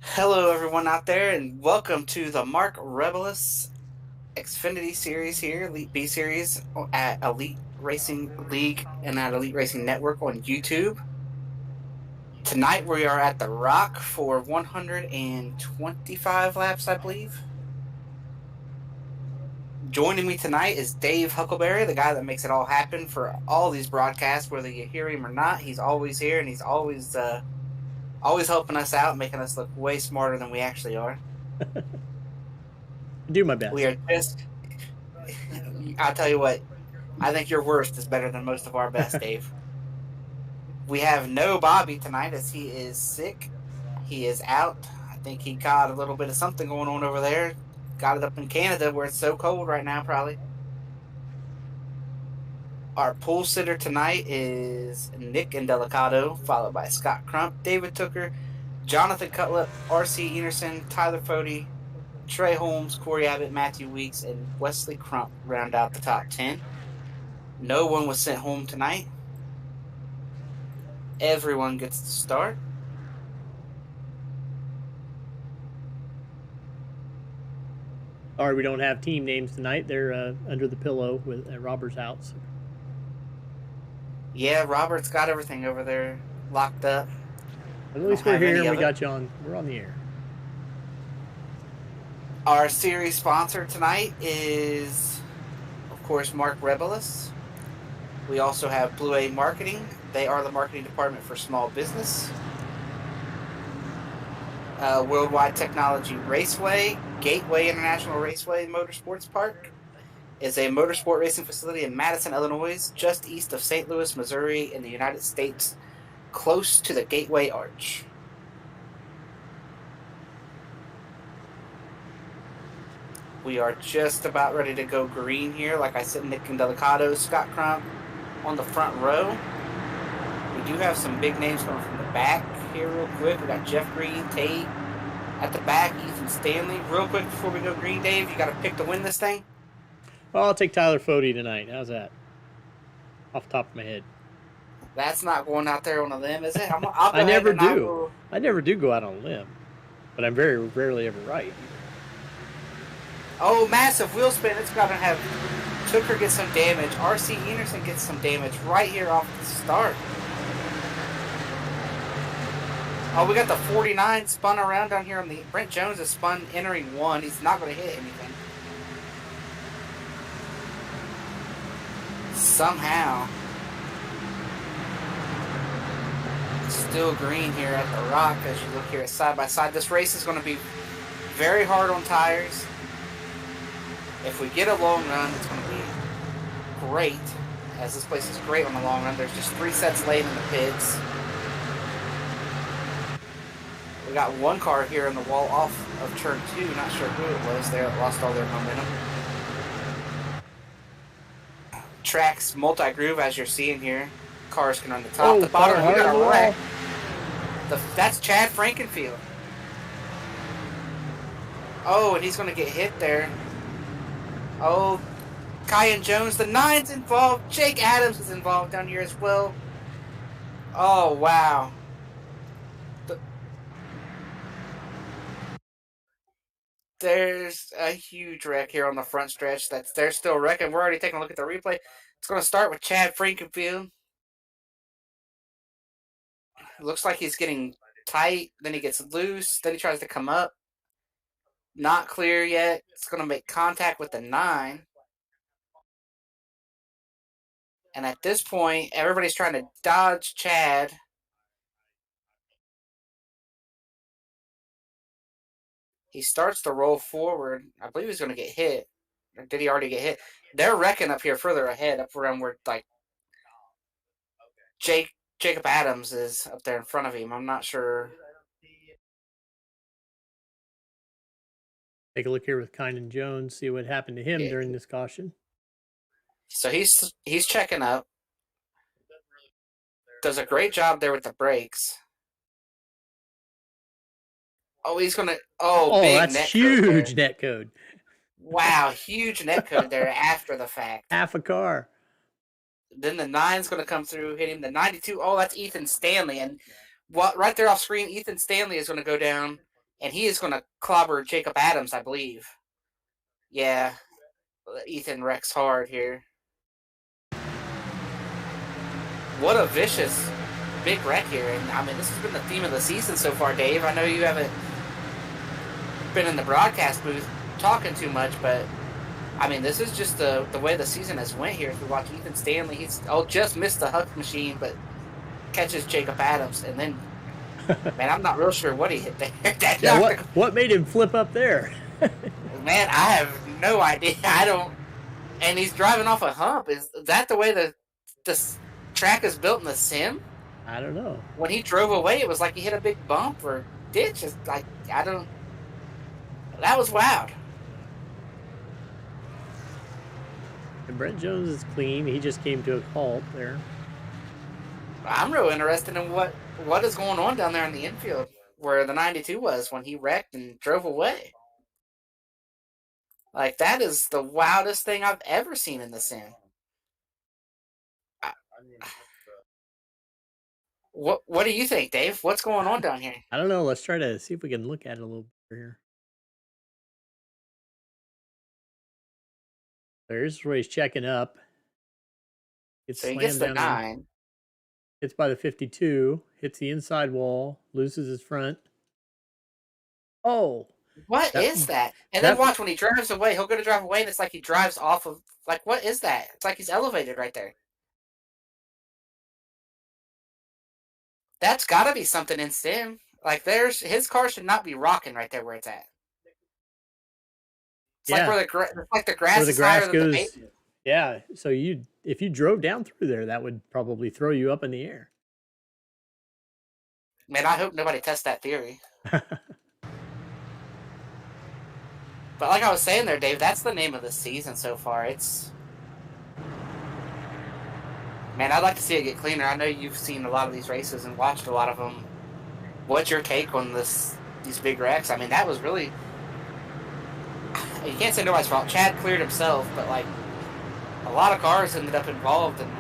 Hello, everyone out there, and welcome to the Mark Rebelus Xfinity Series here, Elite B Series at Elite Racing League and at Elite Racing Network on YouTube. Tonight we are at the Rock for 125 laps, I believe. Joining me tonight is Dave Huckleberry, the guy that makes it all happen for all these broadcasts, whether you hear him or not. He's always here, and he's always helping us out, making us look way smarter than we actually are. Do my best. We are just, I'll tell you what, I think your worst is better than most of our best, Dave. We have no Bobby tonight as he is sick. He is out. I think he got a little bit of something going on over there. Got it up in Canada where it's so cold right now, probably. Our pool sitter tonight is Nick Indelicado, followed by Scott Crump, David Tooker, Jonathan Cutlip, R.C. Enerson, Tyler Fody, Trey Holmes, Corey Abbott, Matthew Weeks, and Wesley Crump round out the top 10. No one was sent home tonight. Everyone gets to start. Sorry, we don't have team names tonight. They're under the pillow with Robert's house. Yeah, Robert's got everything over there locked up. But at least we're here and we got you on. We're on the air. Our series sponsor tonight is, of course, Mark Rebelus. We also have Blue A Marketing. They are the marketing department for small business. Worldwide Technology Raceway, Gateway International Raceway Motorsports Park is a motorsport racing facility in Madison, Illinois, just east of St. Louis, Missouri, in the United States, close to the Gateway Arch. We are just about ready to go green here. Like I said, Nick Indelicado, Scott Crump on the front row. We do have some big names coming from the back here real quick. We got Jeff Green, Tate at the back, Ethan Stanley. Real quick before we go green, Dave, you got to pick to win this thing? Well, I'll take Tyler Fody tonight. How's that? Off the top of my head. That's not going out there on a limb, is it? I never do. I never do go out on a limb, but I'm very rarely ever right. Oh, massive wheel spin. It's going to have Tooker get some damage. R.C. Enerson gets some damage right here off the start. Oh, we got the 49 spun around down here on the... Brent Jones is spun entering one. He's not going to hit anything. Somehow. Still green here at the Rock as you look here at side by side. This race is going to be very hard on tires. If we get a long run, it's going to be great, as this place is great on the long run. There's just 3 sets late in the pits. We got one car here in the wall off of turn 2. Not sure who it was there that lost all their momentum. Tracks multi-groove, as you're seeing here. Cars can run the top, the bottom. We got a wreck. That's Chad Frankenfield. Oh, and he's going to get hit there. Oh, Kyan Jones, the 9's involved. Jake Adams is involved down here as well. Oh, wow. There's a huge wreck here on the front stretch. They're still wrecking. We're already taking a look at the replay. It's going to start with Chad Frankenfield. It looks like he's getting tight. Then he gets loose. Then he tries to come up. Not clear yet. It's going to make contact with the 9. And at this point, everybody's trying to dodge Chad. He starts to roll forward. I believe he's going to get hit. Or did he already get hit? They're wrecking up here further ahead, up around where, like, Jacob Adams is up there in front of him. I'm not sure. Take a look here with Kynan Jones, see what happened to him during this caution. So he's checking up. Does a great job there with the brakes. Oh, he's gonna. Oh, Big that's net code there. huge net code. Wow, huge net code there after the fact. Half a car. Then the 9's gonna come through, hit him. The 92. Oh, that's Ethan Stanley, and what right there off screen, Ethan Stanley is gonna go down, and he is gonna clobber Jacob Adams, I believe. Yeah, Ethan wrecks hard here. What a vicious big wreck here. And I mean, this has been the theme of the season so far, Dave. I know you haven't been in the broadcast booth talking too much, but I mean, this is just the way the season has went here. If we watch Ethan Stanley, he's just missed the Huck machine, but catches Jacob Adams, and then man, I'm not real sure what he hit there. What made him flip up there? Man, I have no idea. I don't. And he's driving off a hump. Is that the way the track is built in the sim? I don't know. When he drove away, it was like he hit a big bump or ditch. It's like, I don't. That was wild. And Brent Jones is clean. He just came to a halt there. I'm real interested in what is going on down there in the infield where the 92 was when he wrecked and drove away. Like, that is the wildest thing I've ever seen in the sim. What do you think, Dave? What's going on down here? I don't know. Let's try to see if we can look at it a little bit here. There's where he's checking up. So he gets the 9. Hits by the 52. Hits the inside wall. Loses his front. Oh. What is that? And then watch, when he drives away, he'll go to drive away, and it's like he drives off of, like, what is that? It's like he's elevated right there. That's got to be something in sim. Like, his car should not be rocking right there where it's at. It's like where the grass is higher than the pavement. Yeah, so if you drove down through there, that would probably throw you up in the air. Man, I hope nobody tests that theory. But like I was saying there, Dave, that's the name of the season so far. Man, I'd like to see it get cleaner. I know you've seen a lot of these races and watched a lot of them. What's your take on these big wrecks? I mean, that was really... You can't say nobody's fault. Chad cleared himself, but, like, a lot of cars ended up involved, and,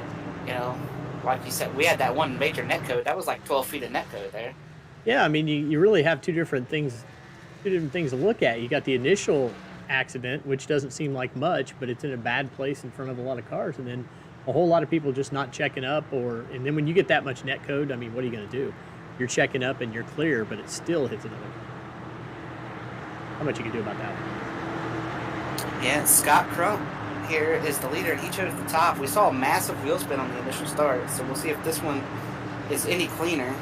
you know, like you said, we had that one major net code. That was like 12 feet of net code there. Yeah, I mean, you really have two different things to look at. You got the initial accident, which doesn't seem like much, but it's in a bad place in front of a lot of cars, and then a whole lot of people just not checking up, and then when you get that much net code, I mean, what are you going to do? You're checking up and you're clear, but it still hits another car. How much you can do about that? Yeah, Scott Crump here is the leader, and he chose the top. We saw a massive wheel spin on the initial start, so we'll see if this one is any cleaner.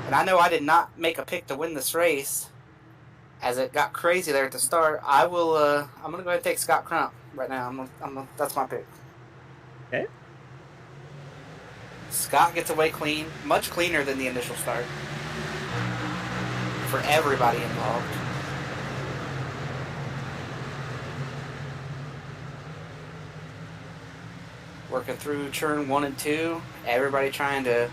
And I know I did not make a pick to win this race, as it got crazy there at the start. I'm gonna go ahead and take Scott Crump right now. That's my pick. Okay. Scott gets away clean, much cleaner than the initial start for everybody involved. Working through turn 1 and 2. Everybody trying to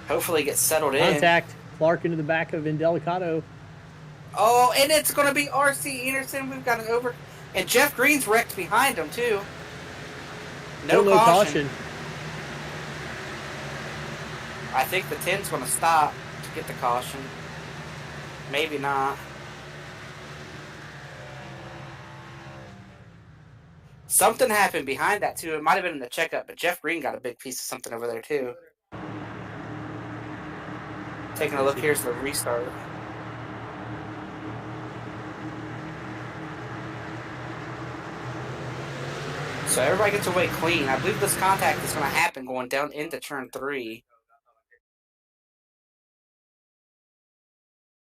hopefully get settled in. Contact. Clark into the back of Indelicato. Oh, and it's going to be R.C. Anderson. We've got an over. And Jeff Green's wrecked behind him, too. No caution. I think the 10's going to stop to get the caution. Maybe not. Something happened behind that, too. It might have been in the checkup, but Jeff Green got a big piece of something over there, too. Taking a look, here's the restart. So everybody gets away clean. I believe this contact is going to happen going down into turn 3.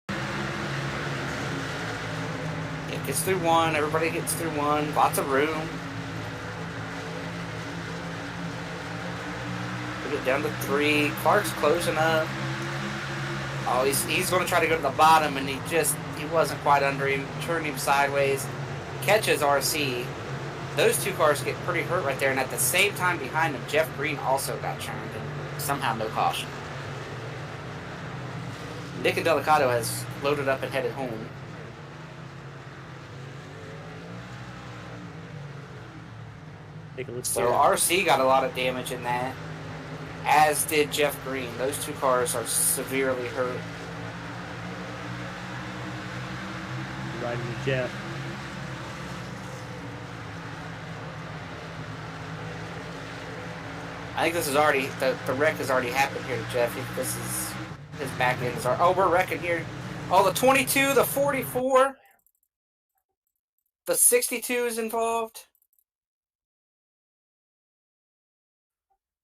It gets through 1. Everybody gets through 1. Lots of room. We get down to 3. Clark's closing up. Oh, he's going to try to go to the bottom, and he wasn't quite under him. Turned him sideways. Catches RC. Those two cars get pretty hurt right there, and at the same time behind them, Jeff Green also got churned, and somehow no caution. Nick and Delicado has loaded up and headed home. Take a look. So RC got a lot of damage in that, as did Jeff Green. Those two cars are severely hurt. Riding with Jeff. I think this is already, the wreck has already happened here to Jeff. This is, his back end is, oh, we're wrecking here. Oh, the 22, the 44, the 62 is involved.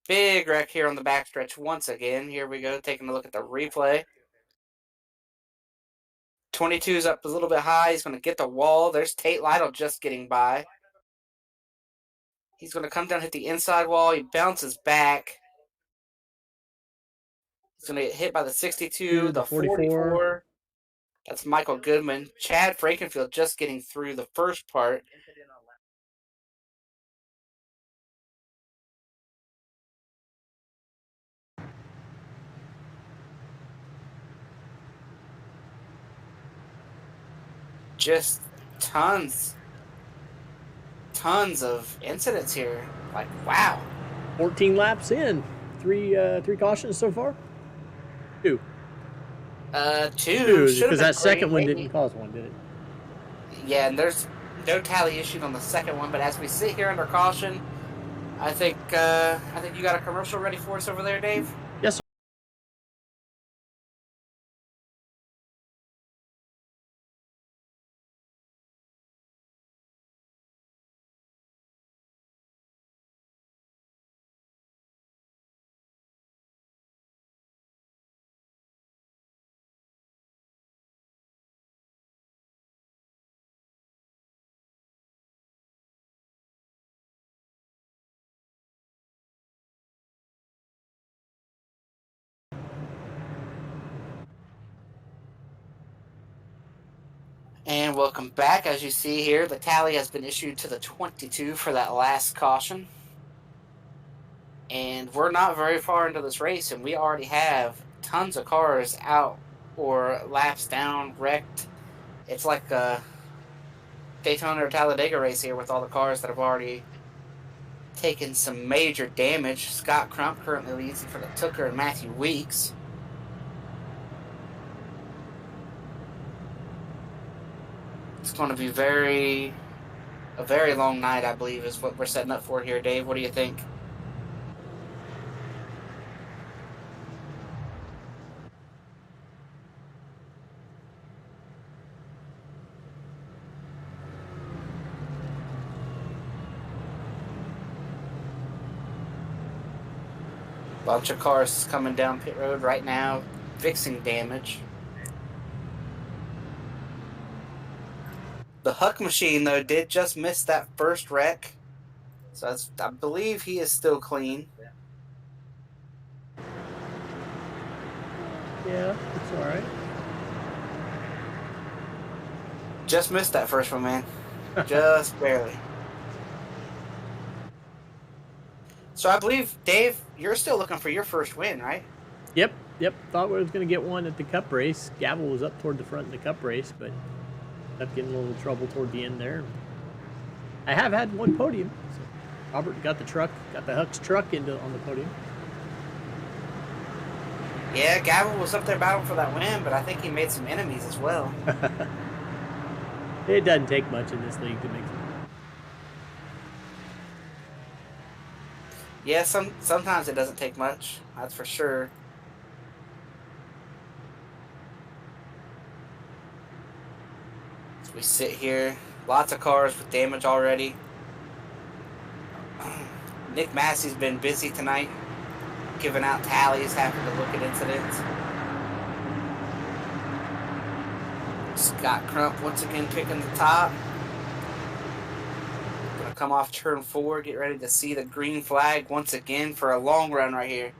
Big wreck here on the backstretch once again. Here we go, taking a look at the replay. 22 is up a little bit high. He's going to get the wall. There's Tate Lytle just getting by. He's going to come down, hit the inside wall. He bounces back. He's going to get hit by the 62, the 44. That's Michael Goodman. Chad Frankenfield just getting through the first part. Just tons of incidents here. Like, wow. 14 laps in. Three cautions so far? Two. Two. Because that second one didn't cause one, did it? Yeah, and there's no tally issued on the second one, but as we sit here under caution, I think you got a commercial ready for us over there, Dave? Yes, sir. And welcome back. As you see here, the tally has been issued to the 22 for that last caution. And we're not very far into this race, and we already have tons of cars out or laps down, wrecked. It's like a Daytona or Talladega race here with all the cars that have already taken some major damage. Scott Crump currently leads for the Tooker and Matthew Weeks. It's going to be a very long night, I believe, is what we're setting up for here. Dave, what do you think? Bunch of cars coming down pit road right now, fixing damage. The Huck machine, though, did just miss that first wreck. So I believe he is still clean. Yeah, it's all right. Just missed that first one, man. Just barely. So I believe, Dave, you're still looking for your first win, right? Yep. Thought we was going to get one at the Cup race. Gavel was up toward the front in the Cup race, but ended up getting a little trouble toward the end there. I have had one podium. So Robert got the Huck's truck on the podium. Yeah, Gavel was up there battling for that win, but I think he made some enemies as well. It doesn't take much in this league to make some. Yeah, sometimes it doesn't take much. That's for sure. As we sit here, lots of cars with damage already. Nick Massey's been busy tonight, giving out tallies, having to look at incidents. Scott Crump once again picking the top. Gonna come off turn 4, get ready to see the green flag once again for a long run right here.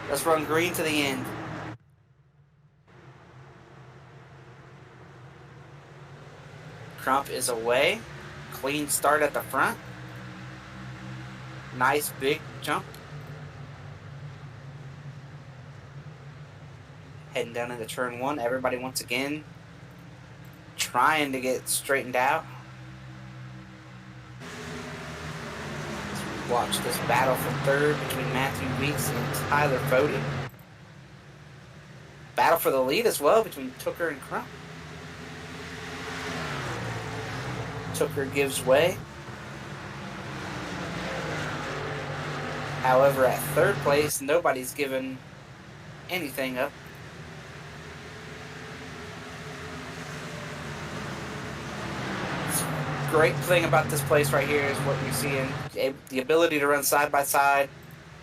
Let's run green to the end. Crump is away. Clean start at the front. Nice big jump. Heading down into turn 1. Everybody once again trying to get straightened out. Watch this battle for third between Matthew Weeks and Tyler Fody. Battle for the lead as well between Tooker and Crump. Tooker gives way. However, at third place, nobody's given anything up. Great thing about this place right here is what you're seeing, the ability to run side by side,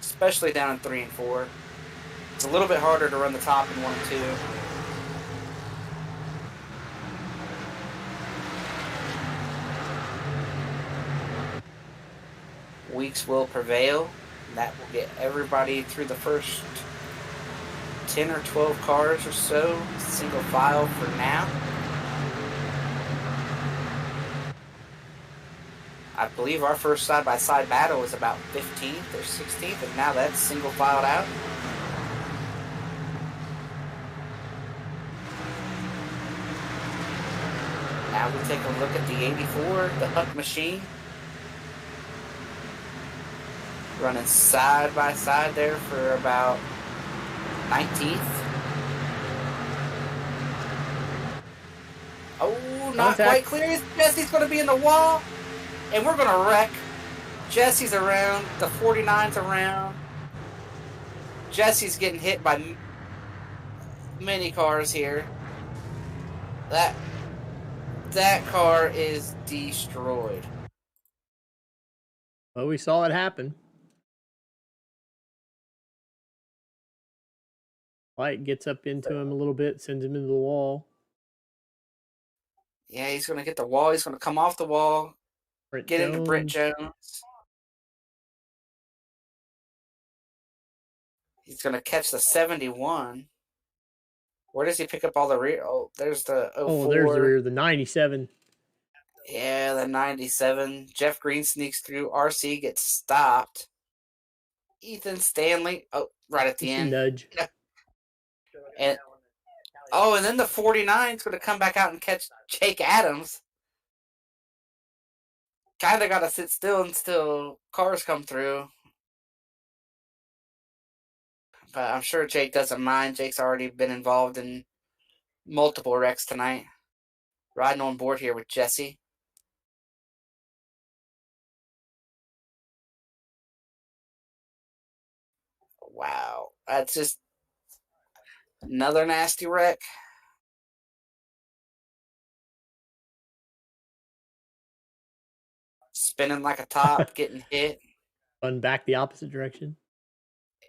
especially down in 3 and 4. It's a little bit harder to run the top in 1 and 2. Weeks will prevail. That will get everybody through the first 10 or 12 cars or so, single file for now. I believe our first side-by-side battle was about 15th or 16th, and now that's single filed out. Now we take a look at the 84, the Huck machine. Running side-by-side there for about 19th. Oh, not quite clear. Jesse's going to be in the wall. And we're going to wreck. Jesse's around. The 49's around. Jesse's getting hit by many cars here. That car is destroyed. Well, we saw it happen. Light gets up into him a little bit, sends him into the wall. Yeah, he's going to get the wall. He's going to come off the wall. Get into Britt Jones. He's going to catch the 71. Where does he pick up all the rear? Oh, there's the 04. Oh, there's the rear, the 97. Yeah, the 97. Jeff Green sneaks through. RC gets stopped. Ethan Stanley. Oh, right at the end. Nudge. Yeah. And then the 49 is going to come back out and catch Jake Adams. Kind of got to sit still until cars come through. But I'm sure Jake doesn't mind. Jake's already been involved in multiple wrecks tonight. Riding on board here with Jesse. Wow. That's just another nasty wreck. Spinning like a top, getting hit. Run back the opposite direction.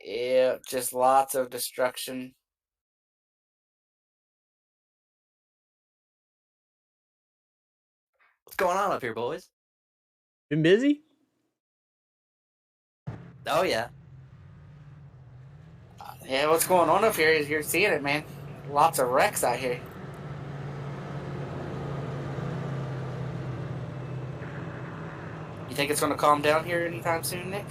Yeah, just lots of destruction. What's going on up here, boys? Been busy? Oh, yeah. Yeah, what's going on up here? You're seeing it, man. Lots of wrecks out here. You think it's going to calm down here anytime soon, Nick?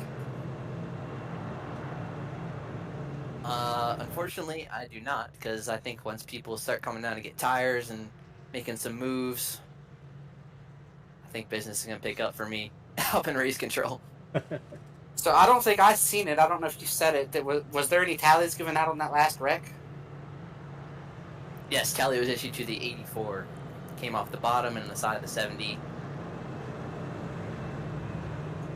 Unfortunately, I do not, because I think once people start coming down to get tires and making some moves, I think business is going to pick up for me helping race control. So I don't think I've seen it. I don't know if you said it. Was there any tallies given out on that last wreck? Yes, tally was issued to the 84. Came off the bottom and the side of the 70.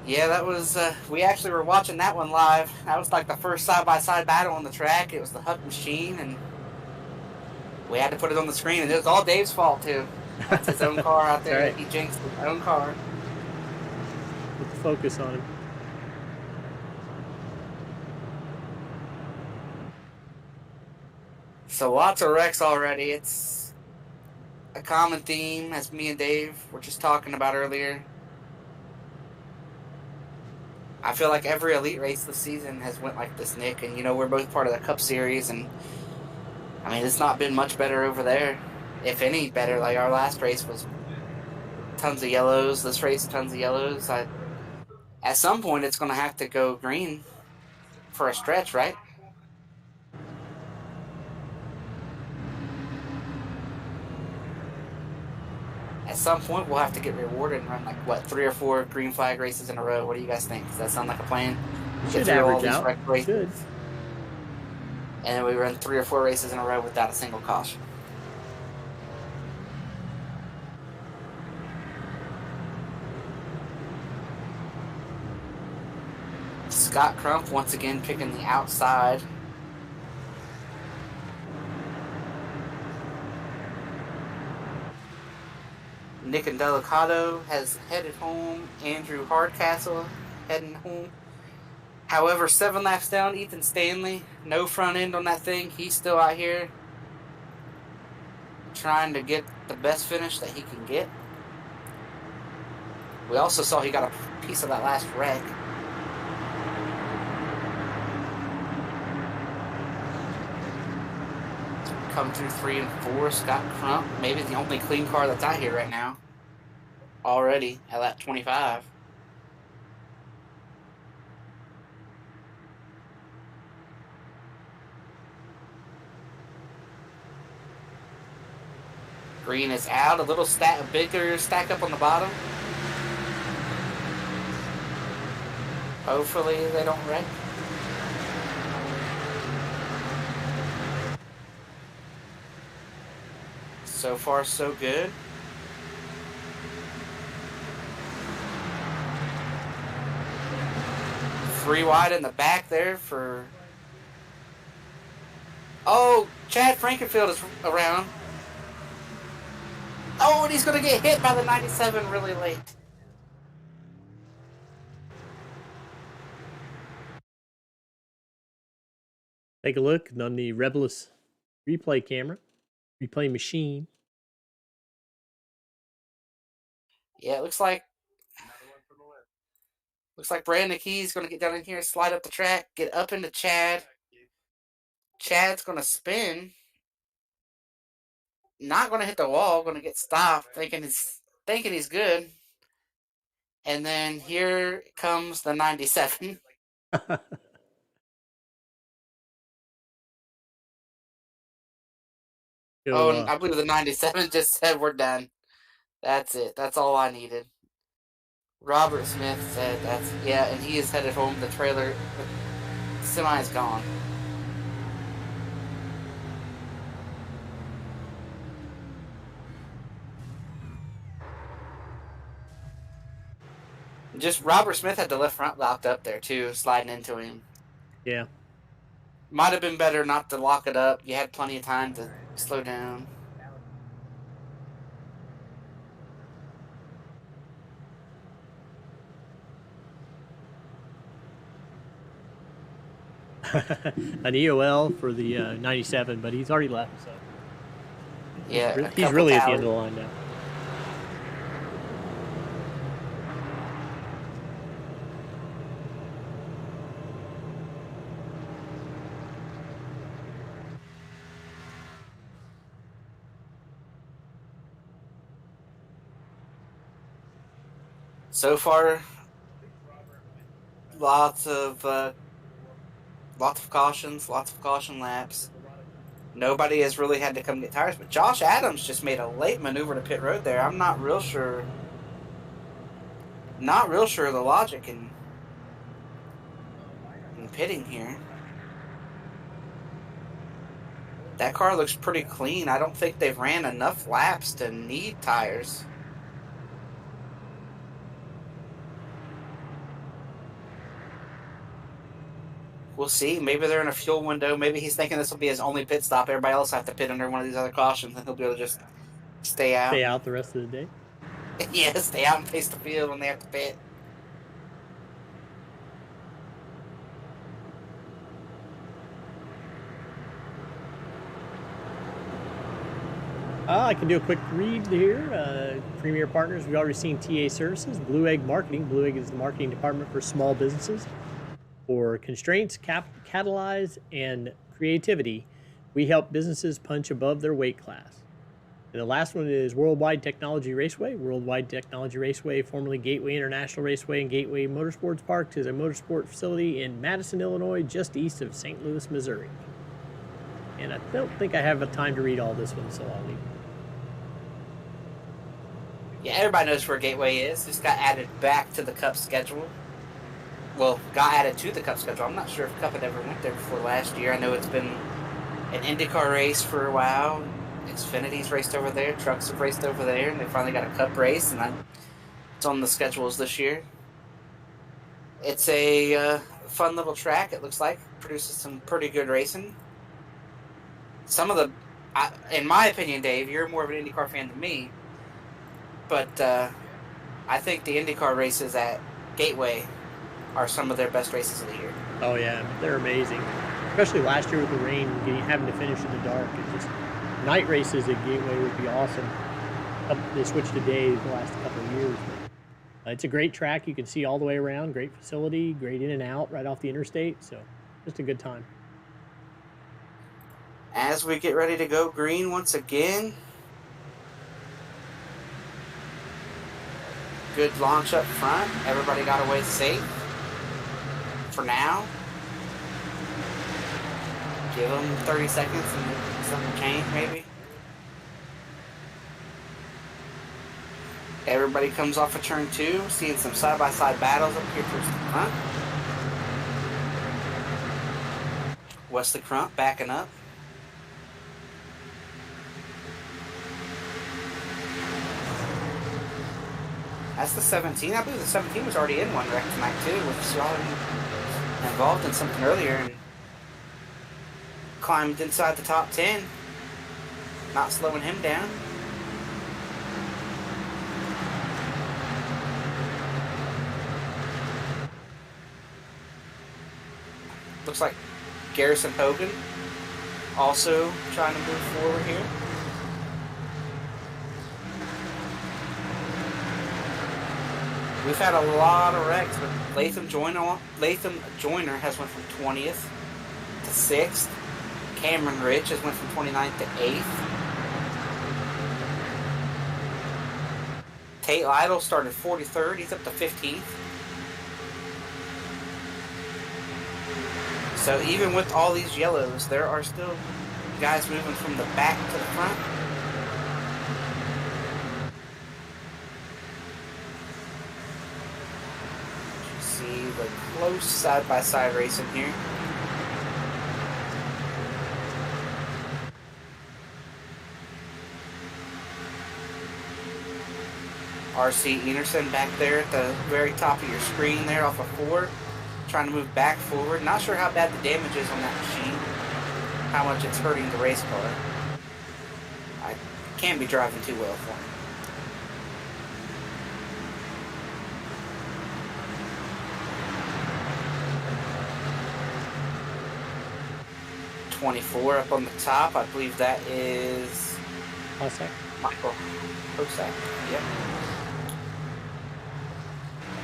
Yeah, that was, we actually were watching that one live. That was like the first side-by-side battle on the track. It was the Huck machine, and we had to put it on the screen, and it was all Dave's fault, too. That's his own car out there. Right. He jinxed his own car. Put the focus on him. So lots of wrecks already. It's a common theme, as me and Dave were just talking about earlier. I feel like every elite race this season has went like this, Nick. And, you know, we're both part of the Cup Series. And, I mean, it's not been much better over there. If any better. Like, our last race was tons of yellows. This race, tons of yellows. At some point, it's going to have to go green for a stretch, right? some point we'll have to get rewarded and run like what 3 or 4 green flag races in a row. What do you guys think? Does that sound like a plan? Should average out. races, Should. and then we run 3 or 4 races in a row without a single caution. Scott Crump once again picking the outside. Nick and Delicado has headed home. Andrew Hardcastle heading home. However, 7 laps down, Ethan Stanley, no front end on that thing. He's still out here trying to get the best finish that he can get. We also saw he got a piece of that last wreck. Come through 3 and 4, Scott Crump, maybe the only clean car that's out here right now. Already at lap 25. Green is out, a little bigger stack up on the bottom. Hopefully they don't wreck. So far, so good. Three wide in the back there for... Oh, Chad Frankenfield is around. Oh, and he's going to get hit by the 97 really late. Take a look on the Rebelus replay camera, replay machine. Yeah, it looks like Brandon Key's going to get down in here, slide up the track, get up into Chad. Chad's going to spin. Not going to hit the wall, going to get stopped, thinking he's good. And then here comes the 97. I believe the 97 just said we're done. That's it. That's all I needed. Robert Smith said and he is headed home. The trailer, the semi is gone. Just Robert Smith had the left front locked up there too, sliding into him. Yeah. Might have been better not to lock it up. You had plenty of time to slow down. An EOL for the 97, but he's already left. So yeah, he's really at the end of the line now. So far, lots of cautions, lots of caution laps. Nobody has really had to come get tires, but Josh Adams just made a late maneuver to pit road there. I'm not real sure. Not real sure of the logic in pitting here. That car looks pretty clean. I don't think they've ran enough laps to need tires. We'll see. Maybe they're in a fuel window. Maybe he's thinking this will be his only pit stop. Everybody else have to pit under one of these other cautions, and he'll be able to just stay out. Stay out the rest of the day? Yeah, stay out and face the field when they have to pit. I can do a quick read here. Premier partners, we've already seen TA Services, Blue Egg Marketing. Blue Egg is the marketing department for small businesses. For constraints, catalyze, and creativity, we help businesses punch above their weight class. And the last one is Worldwide Technology Raceway. Worldwide Technology Raceway, formerly Gateway International Raceway and Gateway Motorsports Park, is a motorsport facility in Madison, Illinois, just east of St. Louis, Missouri. And I don't think I have the time to read all this one, so I'll leave it. Yeah, everybody knows where Gateway is. Just got added back to the Cup schedule. Well, got added to the Cup schedule. I'm not sure if Cup had ever went there before last year. I know it's been an IndyCar race for a while. Xfinity's raced over there. Trucks have raced over there. And they finally got a Cup race. And it's on the schedules this year. It's a fun little track, it looks like. Produces some pretty good racing. Some of the... in my opinion, Dave, you're more of an IndyCar fan than me. But I think the IndyCar races at Gateway are some of their best races of the year. Oh yeah, they're amazing. Especially last year with the rain, having to finish in the dark. It just night races at Gateway would be awesome. They switched to days the last couple of years. But, it's a great track. You can see all the way around. Great facility. Great in and out right off the interstate. So just a good time. As we get ready to go green once again. Good launch up front. Everybody got away safe. For now. Give them 30 seconds and something change, maybe. Everybody comes off of turn 2, seeing some side-by-side battles up here towards the front. Wesley Crump backing up. That's the 17. I believe the 17 was already in one wreck tonight, too, with Shaw involved in something earlier and climbed inside the top 10. Not slowing him down. Looks like Garrison Hogan also trying to move forward here. We've had a lot of wrecks, but Latham Joyner has went from 20th to 6th. Cameron Rich has went from 29th to 8th. Tate Lytle started 43rd. He's up to 15th. So even with all these yellows, there are still guys moving from the back to the front. You see the close side-by-side racing here. RC Enerson back there at the very top of your screen there off of 4. Trying to move back forward. Not sure how bad the damage is on that machine. How much it's hurting the race car. I can't be driving too well for him. .24 up on the top. I believe that is Hossack. Michael Hossack. Yep.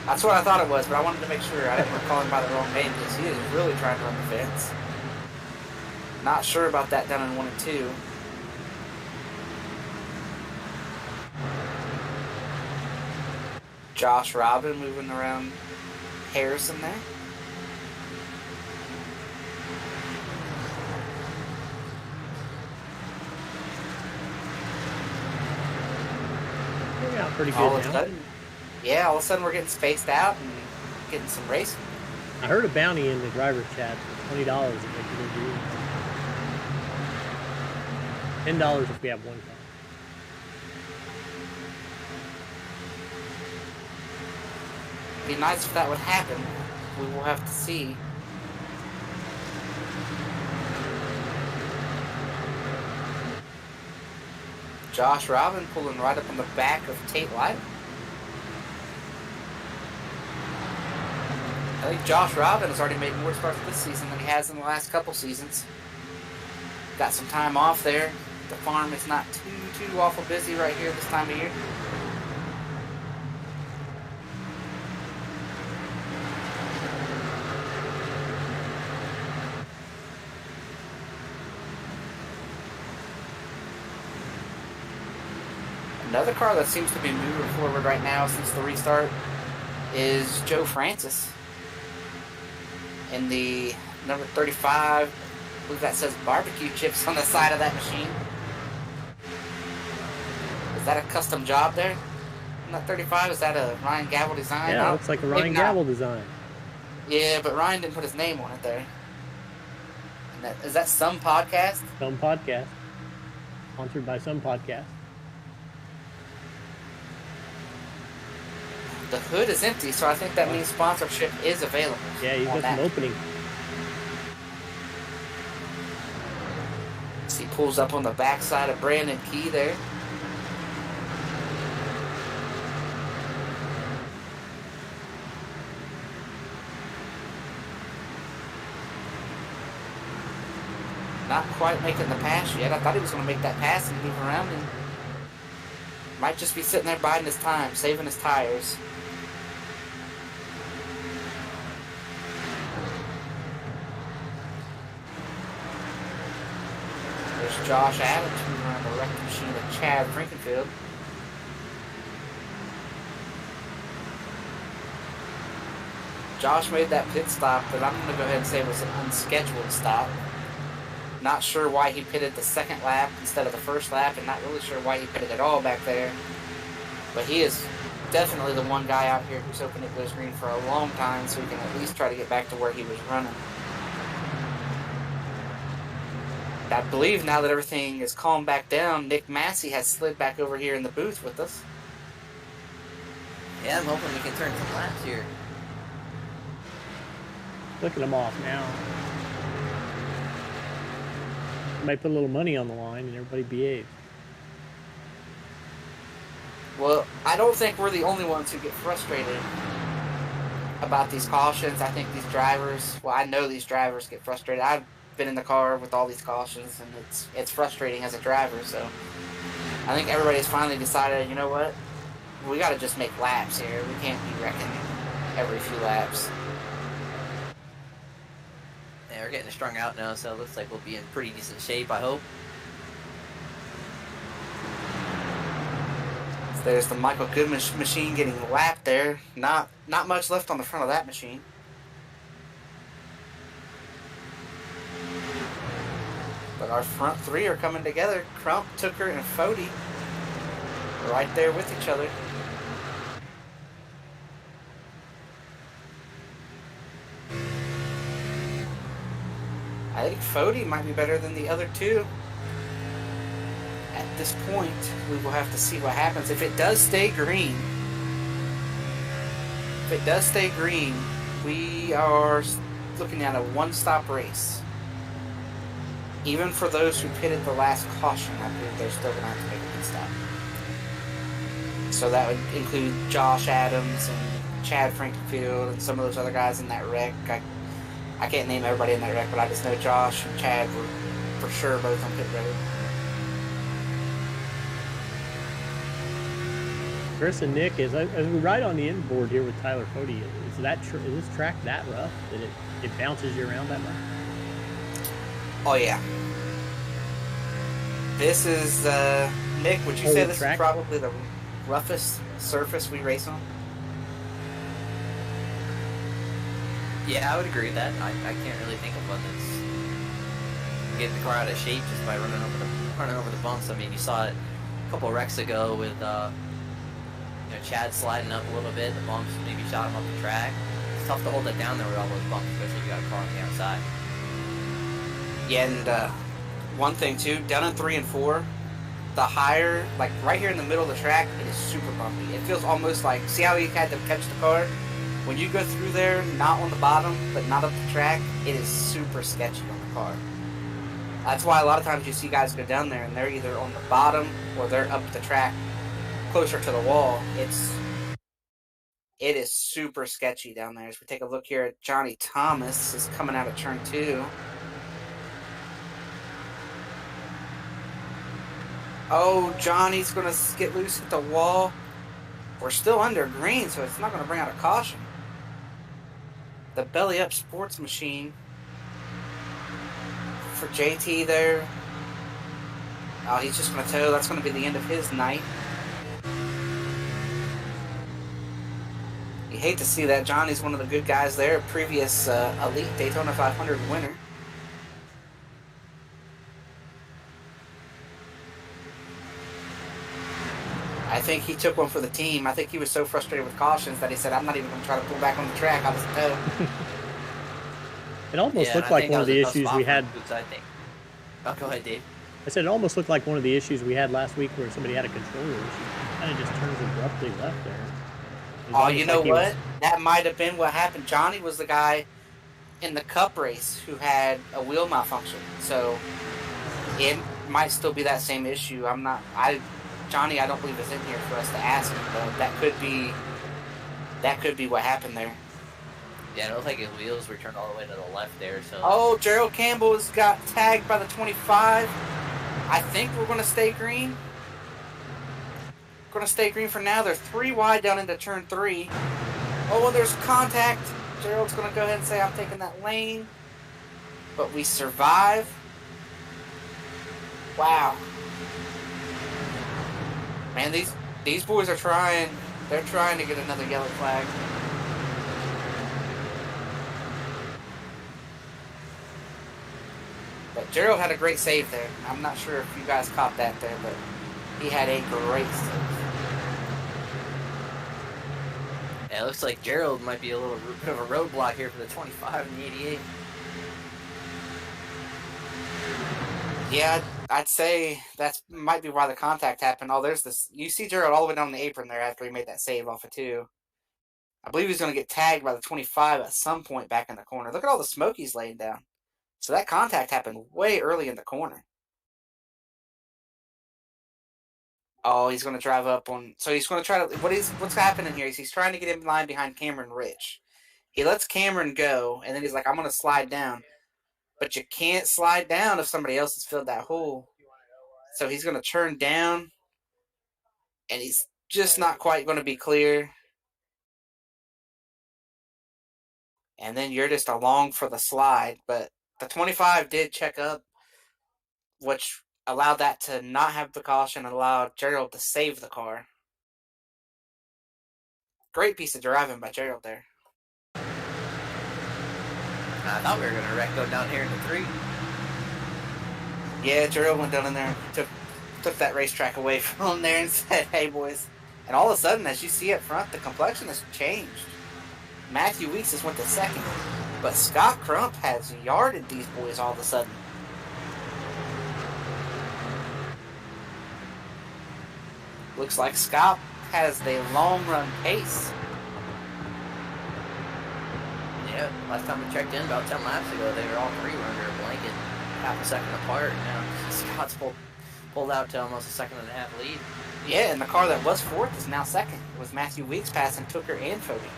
That's what I thought it was, but I wanted to make sure I didn't recall him by the wrong name because he is really trying to run the fence. Not sure about that down in 1 and 2. Josh Robin moving around Harrison there. They're out pretty All good of a now. sudden, yeah, all of a sudden we're getting spaced out and getting some racing. I heard a bounty in the driver chat for $20 if they can do it. $10 if we have one car. It'd be nice if that would happen. We will have to see. Josh Robin pulling right up on the back of Tate Lytle. I think Josh Robin has already made more starts this season than he has in the last couple seasons. Got some time off there. The farm is not too awful busy right here this time of year. Another car that seems to be moving forward right now since the restart is Joe Francis. In the number 35, I believe that says barbecue chips on the side of that machine. Is that a custom job there? Not 35. Is that a Ryan Gavel design? Yeah, it looks like a Maybe Ryan not. Gavel design. Yeah, but Ryan didn't put his name on it there. And is that some podcast? Some podcast. Sponsored by some podcast. The hood is empty, so I think that means sponsorship is available. Yeah, you've on got some that. opening. So he pulls up on the backside of Brandon Key there. Not quite making the pass yet. I thought he was going to make that pass and move around him. Might just be sitting there biding his time, saving his tires. There's Josh Adams moving around the wrecked machine of Chad Frankenfield. Josh made that pit stop that I'm going to go ahead and say was an unscheduled stop. Not sure why he pitted the second lap instead of the first lap, and not really sure why he pitted at all back there. But he is definitely the one guy out here who's hoping it goes green for a long time so he can at least try to get back to where he was running. I believe now that everything is calmed back down, Nick Massey has slid back over here in the booth with us. Yeah, I'm hoping we can turn some laps here. Looking them off now. Might put a little money on the line and everybody behaves. Well, I don't think we're the only ones who get frustrated about these cautions. I think these drivers, well, I know these drivers get frustrated. I've been in the car with all these cautions, and it's frustrating as a driver. So I think everybody's finally decided, you know what? We got to just make laps here. We can't be wrecking every few laps. Yeah, we're getting strung out now, so it looks like we'll be in pretty decent shape, I hope. So there's the Michael Goodman machine getting lapped there. Not much left on the front of that machine. But our front three are coming together. Crump, Tooker, and Fody right there with each other. I think Fody might be better than the other two. At this point, we will have to see what happens. If it does stay green, we are looking at a one-stop race. Even for those who pitted the last caution, I believe they're still going to have to make a pit stop. So that would include Josh Adams and Chad Frankenfield and some of those other guys in that wreck. I can't name everybody in that wreck, but I just know Josh and Chad were for sure both on pit ready. Chris and Nick, as we ride on the inboard here with Tyler Fody, is this track that rough that it bounces you around that much? Oh yeah. This is Nick. Would you say this is probably the roughest surface we race on? Yeah, I would agree with that. I can't really think of one that's getting the car out of shape just by running over the bumps. I mean, you saw it a couple of wrecks ago with Chad sliding up a little bit. The bumps maybe shot him up the track. It's tough to hold it down there with all those bumps, especially if you got a car on the outside. Yeah, and one thing too, down in 3 and 4, the higher, like right here in the middle of the track, it is super bumpy. It feels almost like, see how you had to catch the car? When you go through there, not on the bottom, but not up the track, it is super sketchy on the car. That's why a lot of times you see guys go down there and they're either on the bottom or they're up the track closer to the wall. It is super sketchy down there. As we take a look here at Johnny Thomas is coming out of turn 2. Oh, Johnny's going to get loose at the wall. We're still under green, so it's not going to bring out a caution. The belly up sports machine for JT there. Oh, he's just going to tow. That's going to be the end of his night. You hate to see that. Johnny's one of the good guys there. Previous Elite Daytona 500 winner. I think he took one for the team. I think he was so frustrated with cautions that he said, I'm not even going to try to pull back on the track. I'll just tow. It almost Yeah, looked and I like think one that of the was a tough issues spot we for had. Fuchs, I think. Oh, go ahead, Dave. I said it almost looked like one of the issues we had last week where somebody had a controller issue. Kind of just turns abruptly left there. It was Oh, almost you know like he what? was- That might have been what happened. Johnny was the guy in the cup race who had a wheel malfunction. So it might still be that same issue. Johnny, I don't believe is in here for us to ask him, but that could be what happened there. Yeah, it looked like his wheels were turned all the way to the left there. So. Oh, Gerald Campbell has got tagged by the 25. I think we're going to stay green. Going to stay green for now. They're 3 wide down into turn 3. Oh, well, there's contact. Gerald's going to go ahead and say, I'm taking that lane. But we survive. Wow. Man, these boys are trying. They're trying to get another yellow flag. But Gerald had a great save there. I'm not sure if you guys caught that there, but he had a great save. Yeah, it looks like Gerald might be a little bit of a roadblock here for the 25 and the 88. Yeah, I'd say that might be why the contact happened. Oh, there's this. You see Gerald all the way down the apron there after he made that save off of 2. I believe he's going to get tagged by the 25 at some point back in the corner. Look at all the smoke he's laying down. So that contact happened way early in the corner. Oh, he's going to drive up on. So he's going to try to. What's happening here is he's trying to get in line behind Cameron Rich. He lets Cameron go, and then he's like, I'm going to slide down. But you can't slide down if somebody else has filled that hole. So he's going to turn down, and he's just not quite going to be clear. And then you're just along for the slide. But the 25 did check up, which allowed that to not have the caution and allowed Gerald to save the car. Great piece of driving by Gerald there. I thought we were going to wreck go down here in the 3. Yeah, Gerald went down in there and took that racetrack away from him there and said, hey, boys. And all of a sudden, as you see up front, the complexion has changed. Matthew Weeks has went to second, but Scott Crump has yarded these boys all of a sudden. Looks like Scott has the long run pace. Yeah, last time we checked in about 10 laps ago, they were all 3 were under a blanket, half a second apart. Now Scott's pulled out to almost a 1.5 second lead. Yeah, and the car that was 4th is now 2nd. It was Matthew Weeks passing Tooker and Fogarty.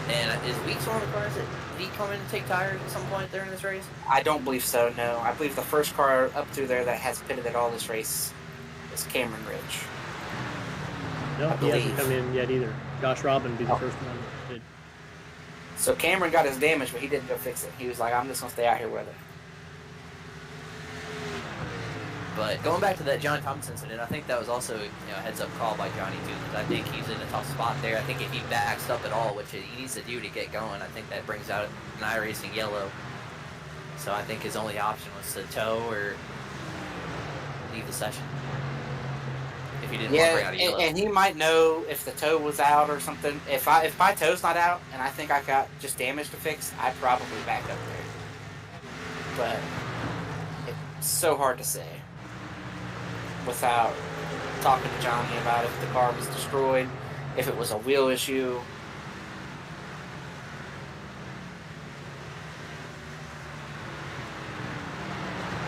And is Weeks one of the cars that did he come in and take tires at some point during this race? I don't believe so, no. I believe the first car up through there that has pitted at all this race is Cameron Ridge. No, I he hasn't believe. come in yet either. Josh Robin would be the first one that did. So Cameron got his damage, but he didn't go fix it. He was like, I'm just going to stay out here with it. But going back to that John Thomas incident, I think that was also a heads-up call by Johnny, too, because I think he's in a tough spot there. I think if he backs up at all, which he needs to do to get going, I think that brings out an iRacing yellow. So I think his only option was to tow or leave the session. If he didn't want to bring out a yellow. And he might know if the toe was out or something. If my toe's not out and I think I got just damage to fix, I'd probably back up there. But it's so hard to say without talking to Johnny about if the car was destroyed, if it was a wheel issue.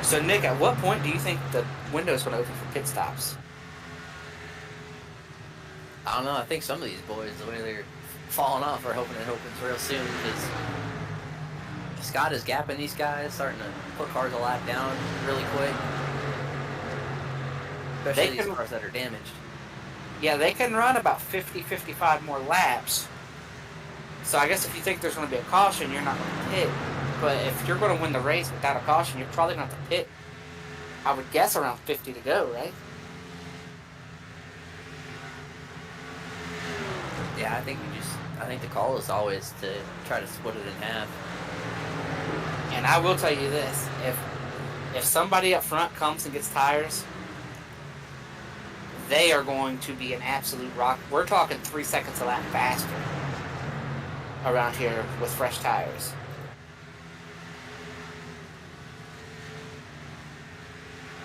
So, Nick, at what point do you think the window's going to open for pit stops? I don't know. I think some of these boys, the way they're falling off, are hoping it opens real soon because Scott is gapping these guys, starting to put cars a lap down really quick. Especially these cars that are damaged. Yeah, they can run about 50, 55 more laps. So I guess if you think there's going to be a caution, you're not going to pit. But if you're going to win the race without a caution, you're probably going to have to pit, I would guess, around 50 to go, right? Yeah, I think the call is always to try to split it in half. And I will tell you this, if somebody up front comes and gets tires, they are going to be an absolute rock. We're talking 3 seconds a lap faster around here with fresh tires.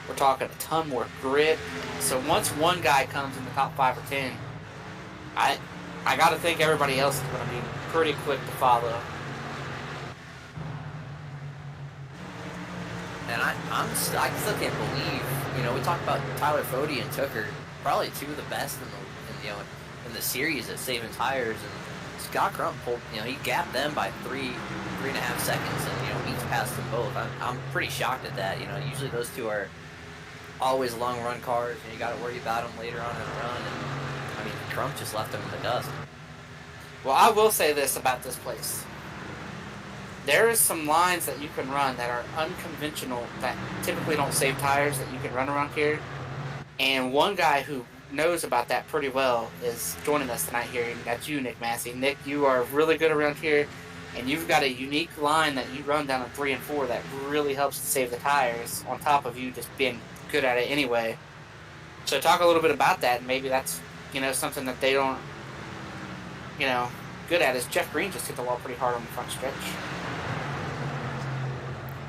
We're talking a ton more grip. So once one guy comes in the top 5 or 10, I got to think everybody else is going to be pretty quick to follow. And I still can't believe, you know, we talked about Tyler Fode and Tooker, probably two of the best in the series at saving tires, and Scott Crump pulled, you know, he gapped them by 3.5 seconds, and you know, he's passed them both. I'm pretty shocked at that. You know, usually those two are always long run cars, and you got to worry about them later on in the run. And I mean, Crump just left them in the dust. Well, I will say this about this place. There is some lines that you can run that are unconventional, that typically don't save tires, that you can run around here. And one guy who knows about that pretty well is joining us tonight here, and that's you, Nick Massey. Nick, you are really good around here, and you've got a unique line that you run down in 3 and 4 that really helps to save the tires, on top of you just being good at it anyway. So talk a little bit about that, and maybe that's, you know, something that they don't, you know, good at. Is Jeff Green just hit the wall pretty hard on the front stretch.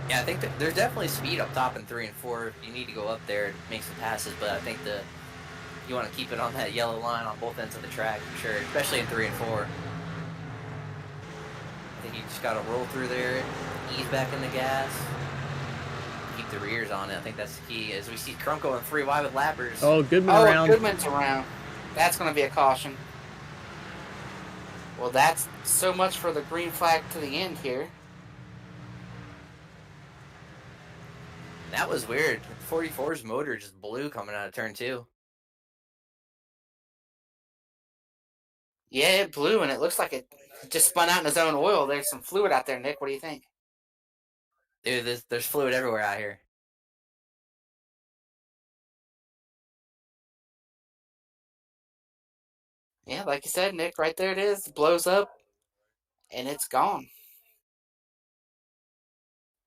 Yeah, I think that there's definitely speed up top in 3 and 4. You need to go up there and make some passes, but I think you want to keep it on that yellow line on both ends of the track for sure, especially in 3 and 4. I think you just got to roll through there, ease back in the gas, keep the rears on it. I think that's the key. As we see Crump going 3 wide with lappers. Oh, Goodman around. Goodman's around. That's going to be a caution. Well, that's so much for the green flag to the end here. That was weird. 44's motor just blew coming out of turn 2. Yeah, it blew, and it looks like it just spun out in its own oil. There's some fluid out there, Nick. What do you think? Dude, there's fluid everywhere out here. Yeah, like you said, Nick, right there it is. It blows up, and it's gone.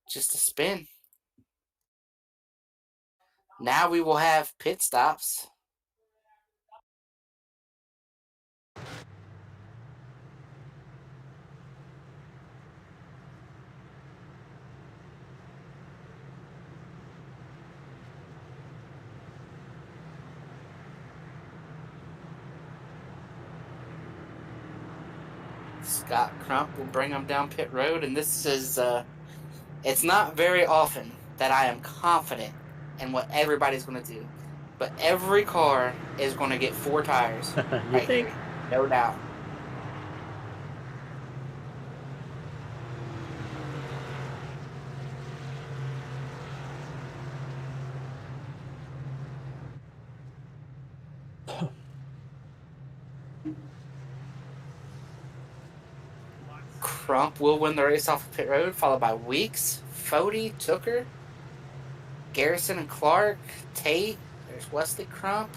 Just a spin. Now we will have pit stops. Scott Crump will bring them down pit road, and this is, it's not very often that I am confident in what everybody's going to do, but every car is going to get 4 tires. You think? Here. No doubt. Crump will win the race off of pit road, followed by Weeks, Fode, Tooker, Garrison and Clark, Tate. There's Wesley Crump.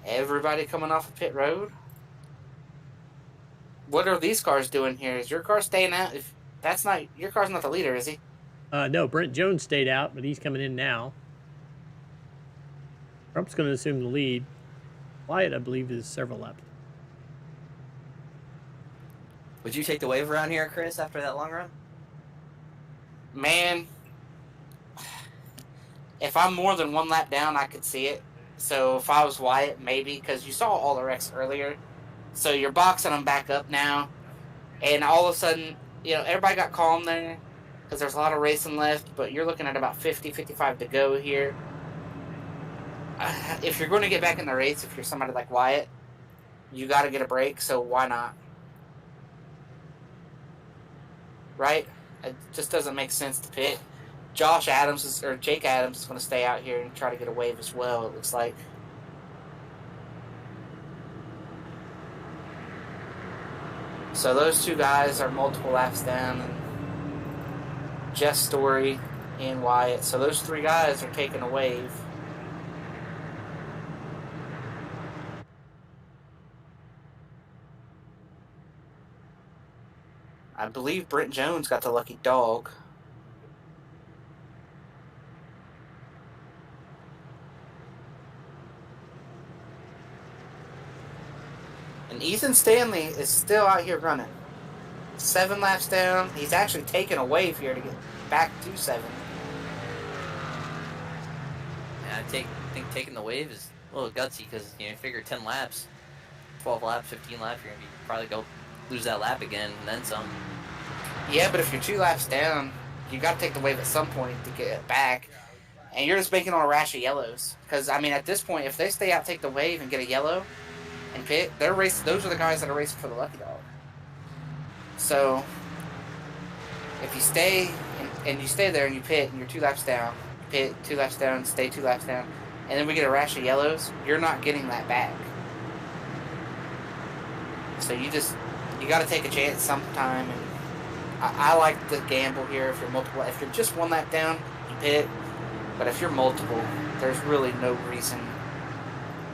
Everybody coming off of pit road. What are these cars doing here? Is your car staying out? If that's not your car's not the leader, is he? No, Brent Jones stayed out, but he's coming in now. Crump's going to assume the lead. Wyatt, I believe, is several laps. Would you take the wave around here, Chris, after that long run? Man, if I'm more than 1 lap down, I could see it. So if I was Wyatt, maybe, because you saw all the wrecks earlier. So you're boxing them back up now. And all of a sudden, you know, everybody got calm there because there's a lot of racing left. But you're looking at about 50, 55 to go here. If you're going to get back in the race, if you're somebody like Wyatt, you got to get a break. So why not? Right? It just doesn't make sense to pit. Jake Adams is going to stay out here and try to get a wave as well, it looks like. So those 2 guys are multiple laps down. And Jeff Story and Wyatt. So those 3 guys are taking a wave. I believe Brent Jones got the lucky dog. And Ethan Stanley is still out here running. 7 laps down. He's actually taking a wave here to get back to 7. Yeah, I think taking the wave is a little gutsy because you figure 10 laps, 12 laps, 15 laps, you're gonna probably go lose that lap again and then some. Yeah, but if you're 2 laps down, you got to take the wave at some point to get it back. And you're just making on a rash of yellows. Because, I mean, at this point, if they stay out, take the wave, and get a yellow and pit, they're racing. Those are the guys that are racing for the lucky dog. So, if you stay and you stay there and you pit and you're 2 laps down, you pit 2 laps down, stay 2 laps down, and then we get a rash of yellows, you're not getting that back. So you got to take a chance sometime. And I like the gamble here. If you're just 1 lap down, you pit. But if you're multiple, there's really no reason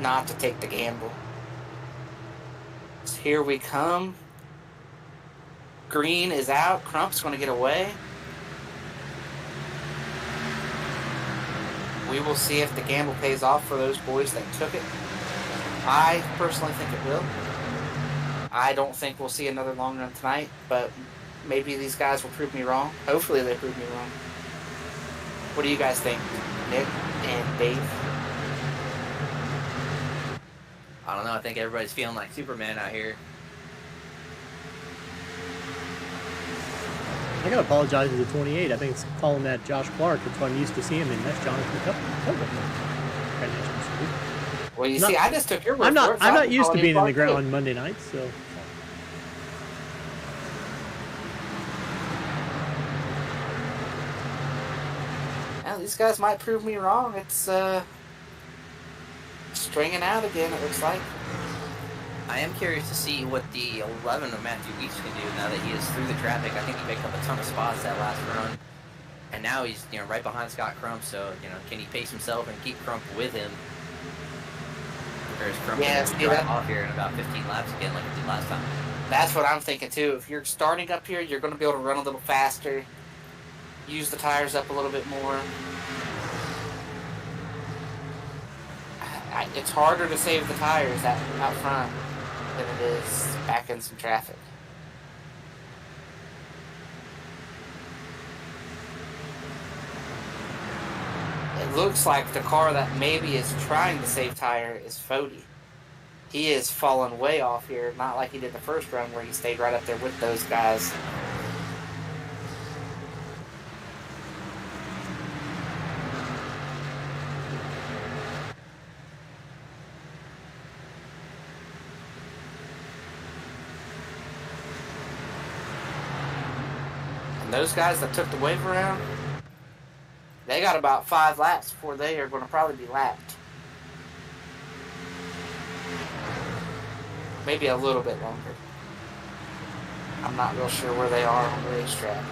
not to take the gamble. So here we come. Green is out. Crump's going to get away. We will see if the gamble pays off for those boys that took it. I personally think it will. I don't think we'll see another long run tonight, but maybe these guys will prove me wrong. Hopefully they prove me wrong. What do you guys think, Nick and Dave? I don't know. I think everybody's feeling like Superman out here. I gotta apologize to the 28. I think it's calling that Josh Clark. That's what I'm used to seeing him in. That's Jonathan Copeland. Well, you see, I just took your word for it. I'm not used to being in the ground on Monday nights, so. Well, these guys might prove me wrong. It's stringing out again, it looks like. I am curious to see what the 11 of Matthew Weeks can do now that he is through the traffic. I think he picked up a ton of spots that last run. And now he's right behind Scott Crump, so can he pace himself and keep Crump with him? Or is Crump going to drive off here in about 15 laps again like he did last time? That's what I'm thinking too. If you're starting up here, you're going to be able to run a little faster, use the tires up a little bit more. It's harder to save the tires out front than it is back in some traffic. It looks like the car that maybe is trying to save tire is Fody. He is falling way off here, not like he did the first run where he stayed right up there with those guys. And those guys that took the wave around, they got about 5 laps before they are going to probably be lapped. Maybe a little bit longer. I'm not real sure where they are on the racetrack.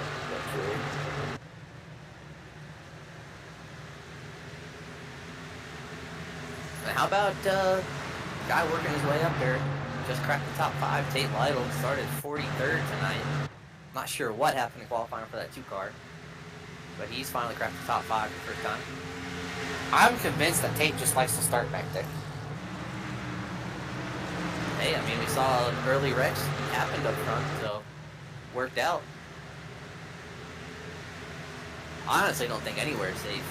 And how about guy working his way up there? Just cracked the top 5. Tate Lytle started 43rd tonight. Not sure what happened in qualifying for that 2 car, but he's finally cracked the top 5 for the first time. I'm convinced that Tate just likes to start back there. Hey, I mean, we saw early wrecks happened up front, so worked out. I honestly don't think anywhere is safe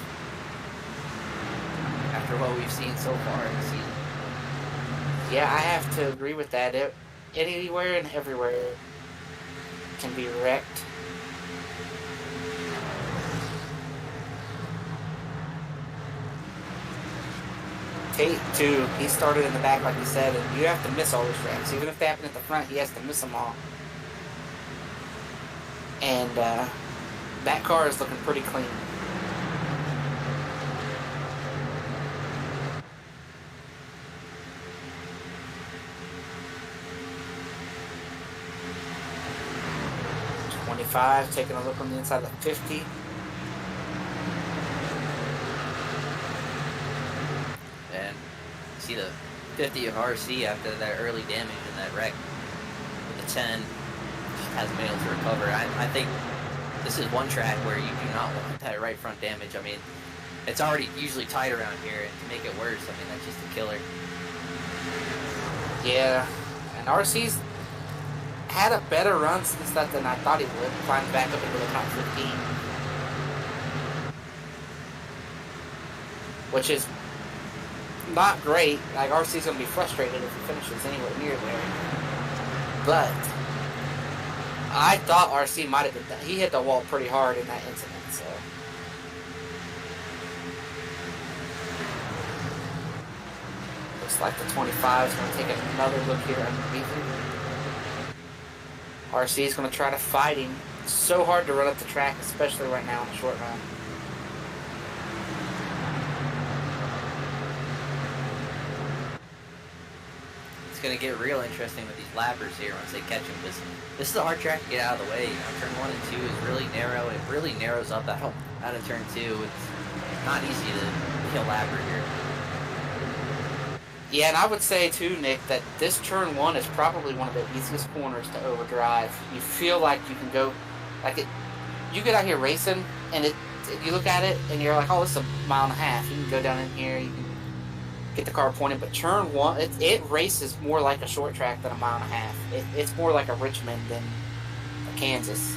after what we've seen so far in the season. Yeah, I have to agree with that. Anywhere and everywhere can be wrecked. Tate, too, he started in the back, like you said, and you have to miss all those wrecks. Even if they happen at the front, he has to miss them all. And that car is looking pretty clean. Taking a look on the inside of the 50. And see the 50 of RC after that early damage and that wreck with the 10 just hasn't been able to recover. I think this is one track where you do not want that right front damage. I mean, it's already usually tight around here, and to make it worse, I mean, that's just a killer. Yeah, and RC's had a better run since that than I thought he would. Climbed back up into the top 15. Which is not great. Like, RC's going to be frustrated if he finishes anywhere near there. But I thought RC might have been done. He hit the wall pretty hard in that incident, so. Looks like the 25 is going to take another look here underneath him. RC is going to try to fight him. It's so hard to run up the track, especially right now in the short run. It's going to get real interesting with these lappers here once they catch him. This is a hard track to get out of the way. You know, turn 1 and 2 is really narrow. It really narrows up out of turn 2. It's not easy to kill lapper here. Yeah, and I would say too, Nick, that this turn 1 is probably one of the easiest corners to overdrive. You feel like you can go, like it. You get out here racing, and you look at it, and you're like, oh, this is a mile and a half. You can go down in here, you can get the car pointed. But turn 1, it races more like a short track than a mile and a half. It's more like a Richmond than a Kansas.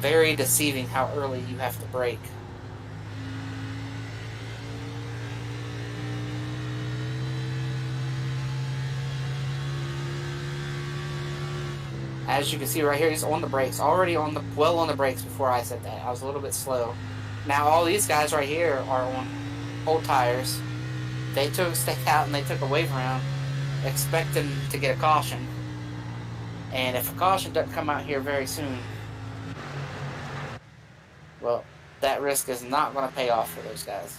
Very deceiving how early you have to brake. As you can see right here, he's on the brakes. Already well on the brakes before I said that. I was a little bit slow. Now all these guys right here are on old tires. They took a step out and they took a wave around, expecting to get a caution. And if a caution doesn't come out here very soon, well, that risk is not going to pay off for those guys.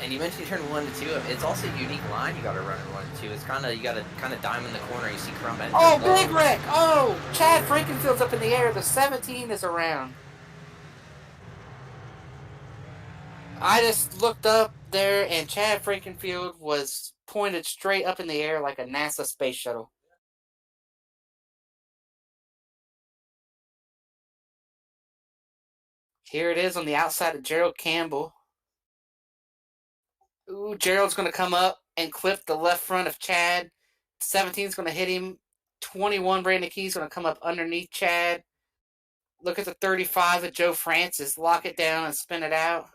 And you mentioned turn 1 to 2. It's also a unique line you got to run in 1 and 2. It's you got to kind of diamond the corner. You see Crump enter. Oh, big wreck! Oh, Chad Frankenfield's up in the air. The 17 is around. I just looked up there, and Chad Frankenfield was pointed straight up in the air like a NASA space shuttle. Here it is on the outside of Gerald Campbell. Ooh, Gerald's going to come up and clip the left front of Chad. 17's going to hit him. 21, Brandon Key's going to come up underneath Chad. Look at the 35 of Joe Francis. Lock it down and spin it out.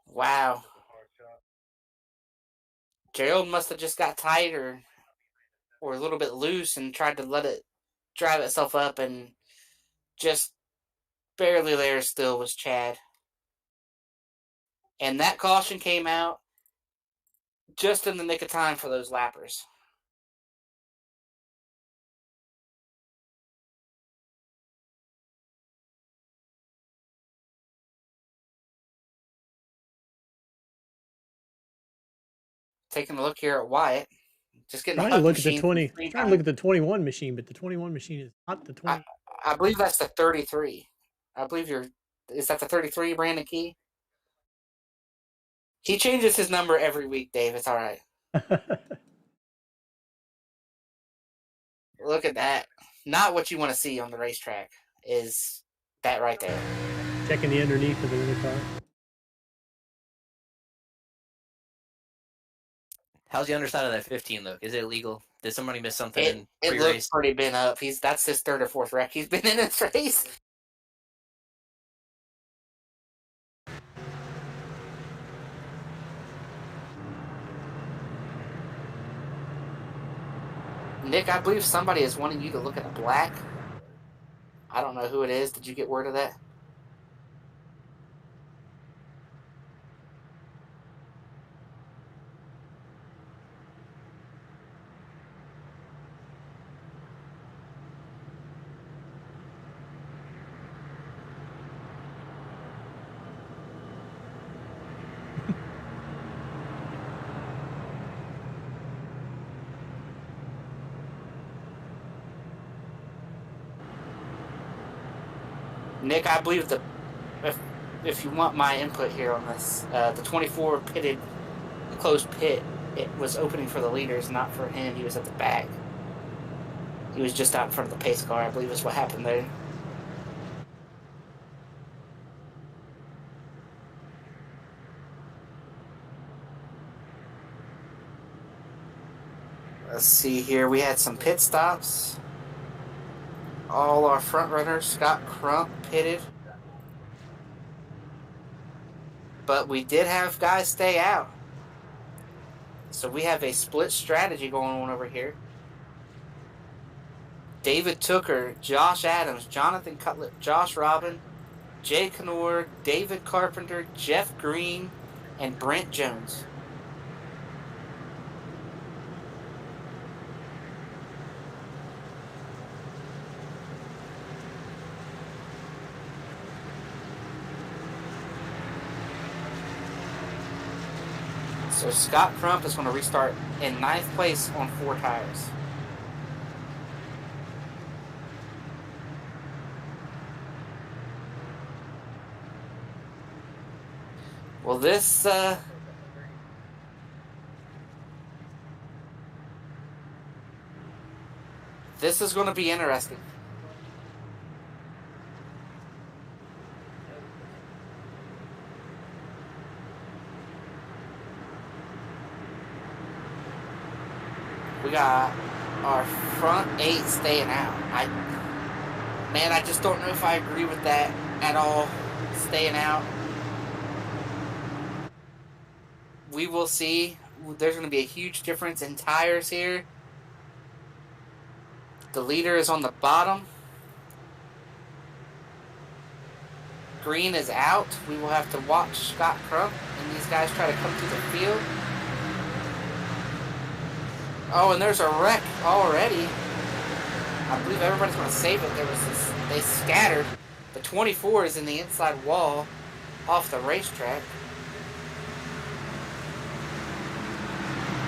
Wow. Gerald must have just got tight or a little bit loose and tried to let it drive itself up, and just barely there still was Chad. And that caution came out just in the nick of time for those lappers. Taking a look here at Wyatt. Just getting Trying to look at the 20. Trying to look at the 21 machine, but the 21 machine is not the 20. I believe that's the 33. I believe is that the 33, Brandon Key? He changes his number every week, Dave. It's all right. Look at that. Not what you want to see on the racetrack is that right there. Checking the underneath of the other car. How's the underside of that 15 look? Is it illegal? Did somebody miss something in pre-race? It looks pretty bent up. That's his 3rd or 4th wreck he's been in this race. Nick, I believe somebody is wanting you to look at the black. I don't know who it is. Did you get word of that? Nick, I believe if you want my input here on this, the 24 pitted, closed pit, it was opening for the leaders, not for him. He was at the back. He was just out in front of the pace car, I believe is what happened there. Let's see here. We had some pit stops. All our front runners, Scott Crump, pitted. But we did have guys stay out. So we have a split strategy going on over here. David Tooker, Josh Adams, Jonathan Cutlip, Josh Robin, Jay Canor, David Carpenter, Jeff Green, and Brent Jones. So Scott Crump is going to restart in 9th place on 4 tires. Well, this is going to be interesting. We got our front 8 staying out. I just don't know if I agree with that at all, staying out. We will see. There's going to be a huge difference in tires here. The leader is on the bottom. Green is out. We will have to watch Scott Crump and these guys try to come through the field. Oh, and there's a wreck already. I believe everybody's going to save it. They scattered. The 24 is in the inside wall off the racetrack.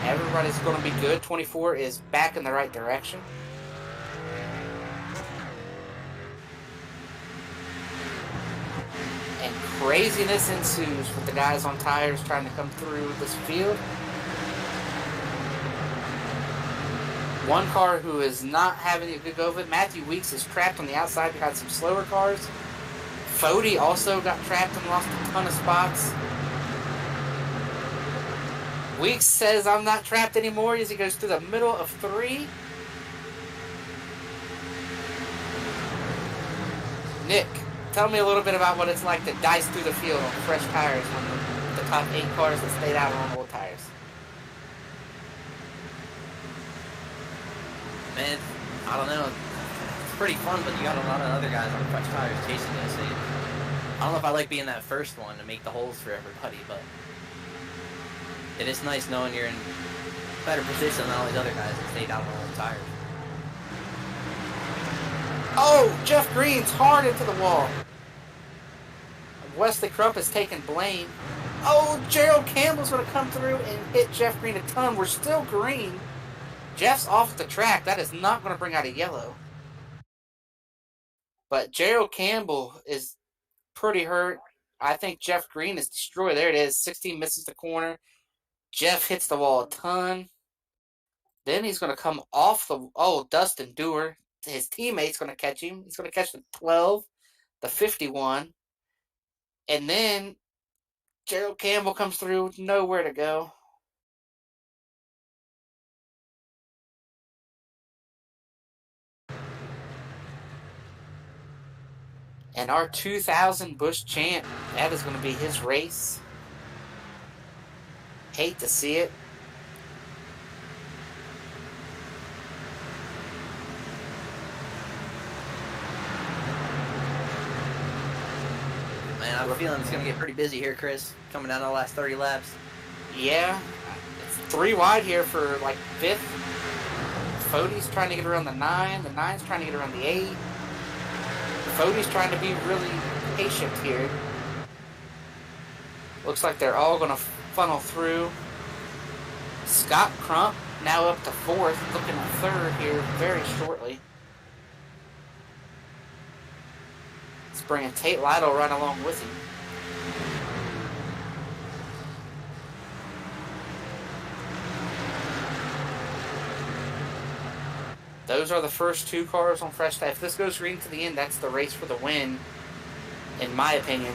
Everybody's going to be good. 24 is back in the right direction. And craziness ensues with the guys on tires trying to come through this field. One car who is not having a good go of it, Matthew Weeks, is trapped on the outside behind some slower cars. Fody also got trapped and lost a ton of spots. Weeks says, I'm not trapped anymore, as he goes through the middle of 3. Nick, tell me a little bit about what it's like to dice through the field on fresh tires when the top 8 cars that stayed out are on old tires. Man, I don't know. It's pretty fun, but you got a lot of other guys on fresh tires chasing you. So I don't know if I like being that first one to make the holes for everybody, but it is nice knowing you're in better position than all these other guys that stayed out on old tires. Oh, Jeff Green's hard into the wall. Wesley Crump is taking blame. Oh, Gerald Campbell's going to come through and hit Jeff Green a ton. We're still green. Jeff's off the track. That is not going to bring out a yellow. But Gerald Campbell is pretty hurt. I think Jeff Green is destroyed. There it is. 16 misses the corner. Jeff hits the wall a ton. Then he's going to come off the... Oh, Dustin Dewar. His teammate's going to catch him. He's going to catch the 12, the 51. And then Gerald Campbell comes through. Nowhere to go. And our 2000 Busch champ, that is going to be his race. Hate to see it. Man, I have a feeling it's going to get pretty busy here, Chris, coming down to the last 30 laps. Yeah, it's 3 wide here for like 5th. Fody's trying to get around the 9. The 9's trying to get around the 8. Fody's trying to be really patient here. Looks like they're all going to funnel through. Scott Crump now up to 4th, looking at 3rd here very shortly. It's bringing Tate Lytle right along with him. Those are the first 2 cars on fresh tire. If this goes green to the end, that's the race for the win, in my opinion.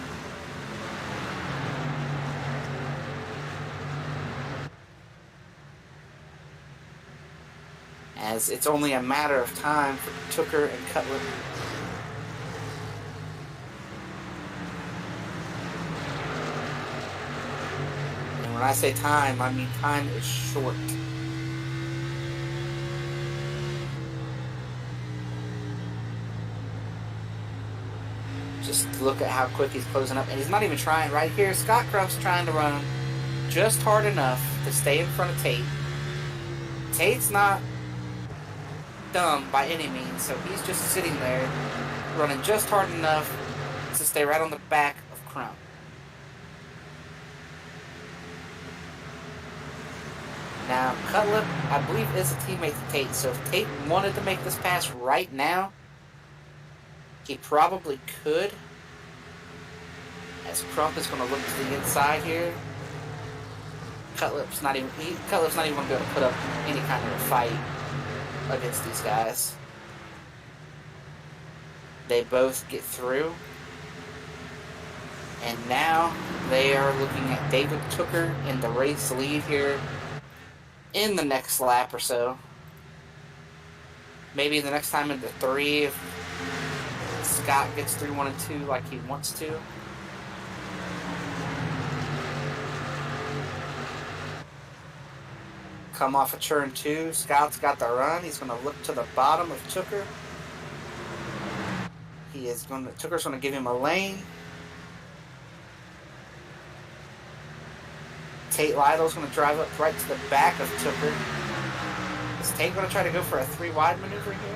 as it's only a matter of time for Tooker and Cutlip. And when I say time, I mean time is short. Just look at how quick he's closing up. And he's not even trying right here. Scott Crump's trying to run just hard enough to stay in front of Tate. Tate's not dumb by any means, so he's just sitting there running just hard enough to stay right on the back of Crump. Now, Cutlip, I believe, is a teammate to Tate, so if Tate wanted to make this pass right now, he probably could, as Crump is going to look to the inside here. Cutlip's not even going to be able to put up any kind of a fight against these guys. They both get through. And now they are looking at David Tooker in the race lead here in the next lap or so. Maybe the next time into 3 if Scott gets through 1 and 2 like he wants to. Come off of turn 2. Scott's got the run. He's going to look to the bottom of Tooker. Tooker's going to give him a lane. Tate Lytle's going to drive up right to the back of Tooker. Is Tate going to try to go for a 3 wide maneuver here?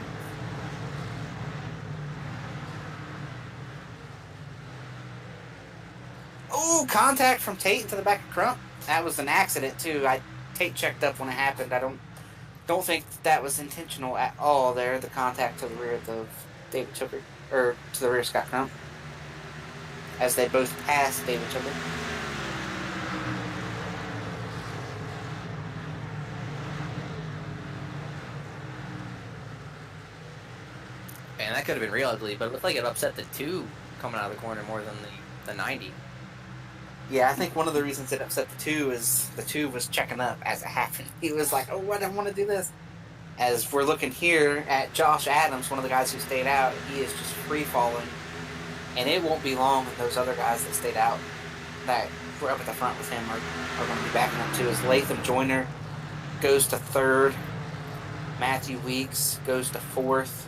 Ooh, contact from Tate into the back of Crump. That was an accident too. Tate checked up when it happened. I don't think that was intentional at all there, the contact to the rear of David Tooker, or to the rear of Scott Crump, as they both passed David Tooker. And that could have been real ugly, but it looked like it upset the 2 coming out of the corner more than the 90. Yeah, I think one of the reasons it upset the 2 is the 2 was checking up as it happened. He was like, oh, I don't want to do this. As we're looking here at Josh Adams, one of the guys who stayed out, he is just free-falling. And it won't be long when those other guys that stayed out, that were up at the front with him, are going to be backing up too. As Latham Joyner goes to 3rd. Matthew Weeks goes to 4th.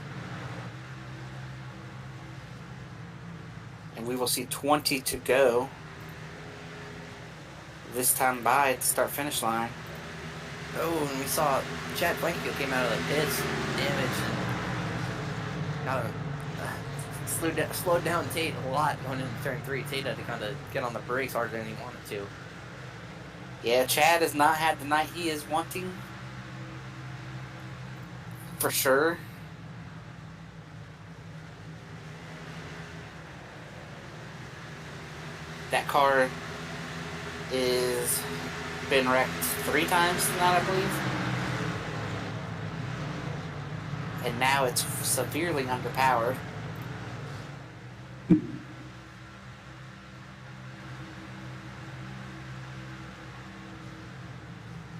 And we will see 20 to go this time by at the start-finish line. Oh, and we saw Chad Blankenfield came out of the pits, damaged, and slowed down Tate a lot going into turn 3. Tate had to kind of get on the brakes harder than he wanted to. Yeah, Chad has not had the night he is wanting, for sure. That car is been wrecked 3 times tonight, I believe. And now it's severely underpowered.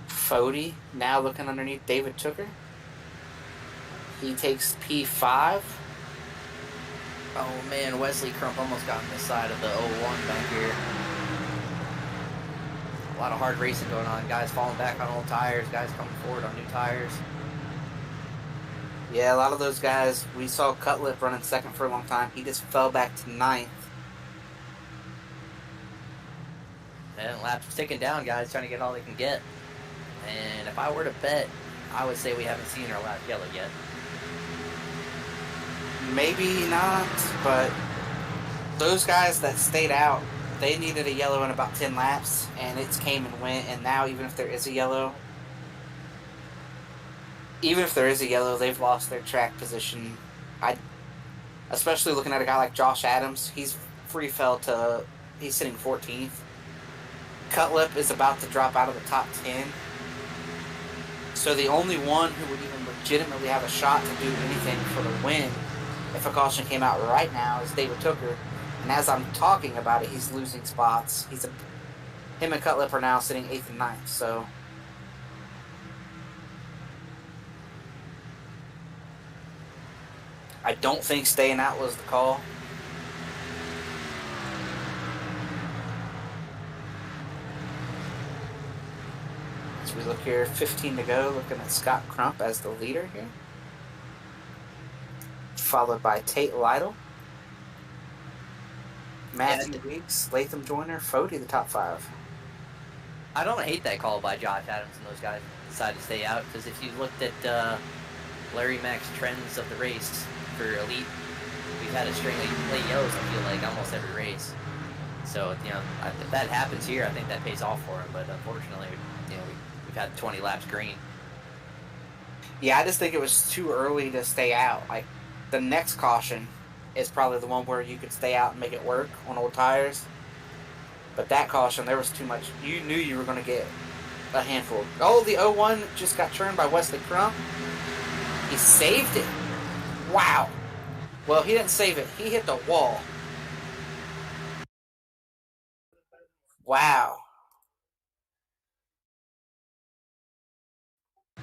Fody now looking underneath David Tooker. He takes P5. Oh man, Wesley Crump almost got on the side of the 01 back here. A lot of hard racing going on. Guys falling back on old tires. Guys coming forward on new tires. Yeah, a lot of those guys. We saw Cutlip running 2nd for a long time. He just fell back to 9th. And laps ticking down, guys trying to get all they can get. And if I were to bet, I would say we haven't seen our lap yellow yet. Maybe not, but those guys that stayed out, they needed a yellow in about 10 laps, and it's came and went, and now even if there is a yellow, they've lost their track position. Especially looking at a guy like Josh Adams, he's he's sitting 14th. Cutlip is about to drop out of the top 10. So the only one who would even legitimately have a shot to do anything for the win, if a caution came out right now, is David Tooker. And as I'm talking about it, he's losing spots. Him and Cutlip are now sitting 8th and 9th. So I don't think staying out was the call. As we look here, 15 to go, looking at Scott Crump as the leader here. Followed by Tate Lytle, Matthew Weeks, Latham Joyner, Fody, the top 5. I don't hate that call by Josh Adams and those guys decided to stay out, because if you looked at Larry Mack's trends of the race for Elite, we've had a string of late yellows, I feel like, almost every race. So, if that happens here, I think that pays off for him, but unfortunately, we've had 20 laps green. Yeah, I just think it was too early to stay out. Like, the next caution is probably the one where you could stay out and make it work on old tires. But that caution, there was too much. You knew you were going to get a handful. Oh, the 01 just got turned by Wesley Crump. He saved it. Wow. Well, he didn't save it. He hit the wall. Wow.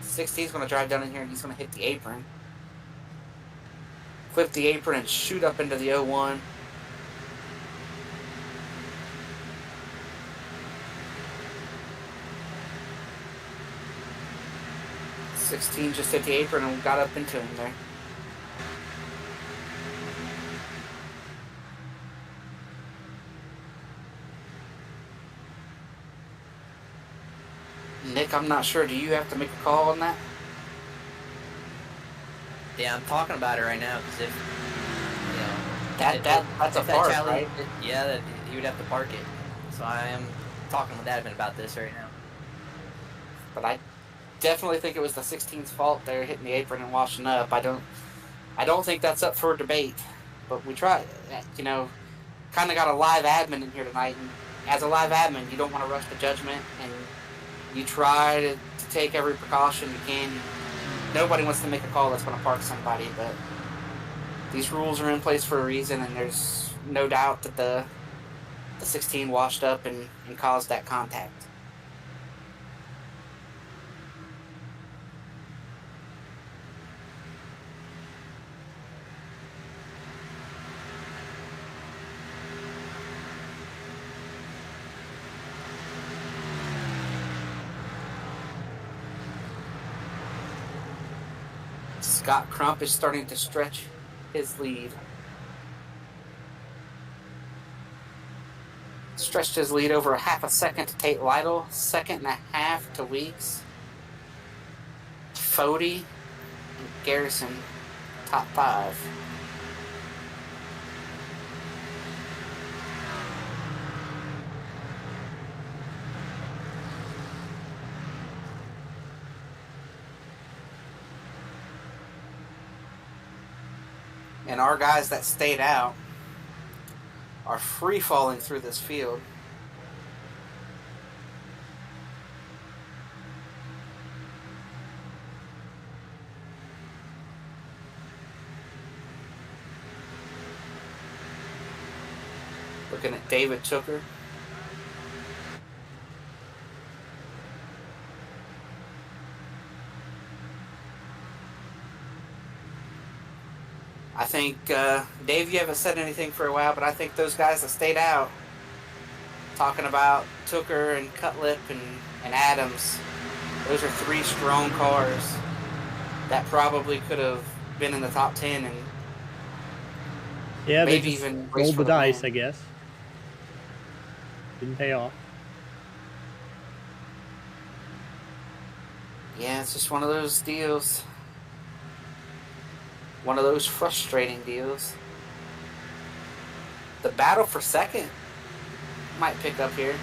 16's going to drive down in here and he's going to hit the apron. Flip the apron and shoot up into the 01. '16 just hit the apron and got up into him there. Nick, I'm not sure. Do you have to make a call on that? Yeah, I'm talking about it right now, because if, that's a park, right? Yeah, he would have to park it. So I am talking with Admin about this right now. But I definitely think it was the 16's fault there, hitting the apron and washing up. I don't think that's up for debate. But we try, kind of got a live admin in here tonight. And as a live admin, you don't want to rush the judgment, and you try to take every precaution you can. Nobody wants to make a call that's going to park somebody, but these rules are in place for a reason, and there's no doubt that the 16 washed up and caused that contact. Scott Crump is starting to stretch his lead. Stretched his lead over a half a second to Tate Lytle, 1.5 to Weeks. Fody and Garrison, top 5. And our guys that stayed out are free falling through this field. Looking at David Tooker. I think, Dave, you haven't said anything for a while, but I think those guys that stayed out, talking about Tooker and Cutlip and Adams, those are 3 strong cars that probably could have been in the top 10 and yeah, maybe they just even rolled the dice, I guess. Didn't pay off. Yeah, it's just one of those deals. One of those frustrating deals. The battle for second might pick up here.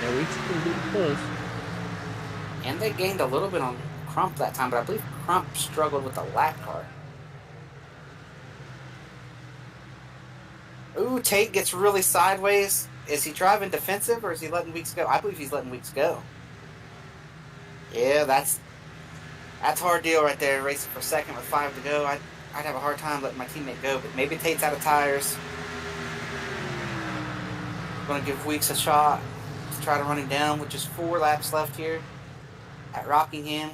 Yeah, Weeks can be close. And they gained a little bit on Crump that time, but I believe Crump struggled with the lap car. Ooh, Tate gets really sideways. Is he driving defensive or is he letting Weeks go? I believe he's letting Weeks go. Yeah, that's a hard deal right there, racing for second with 5 to go. I'd have a hard time letting my teammate go, but maybe Tate's out of tires. Going to give Weeks a shot to try to run him down with just 4 laps left here at Rockingham.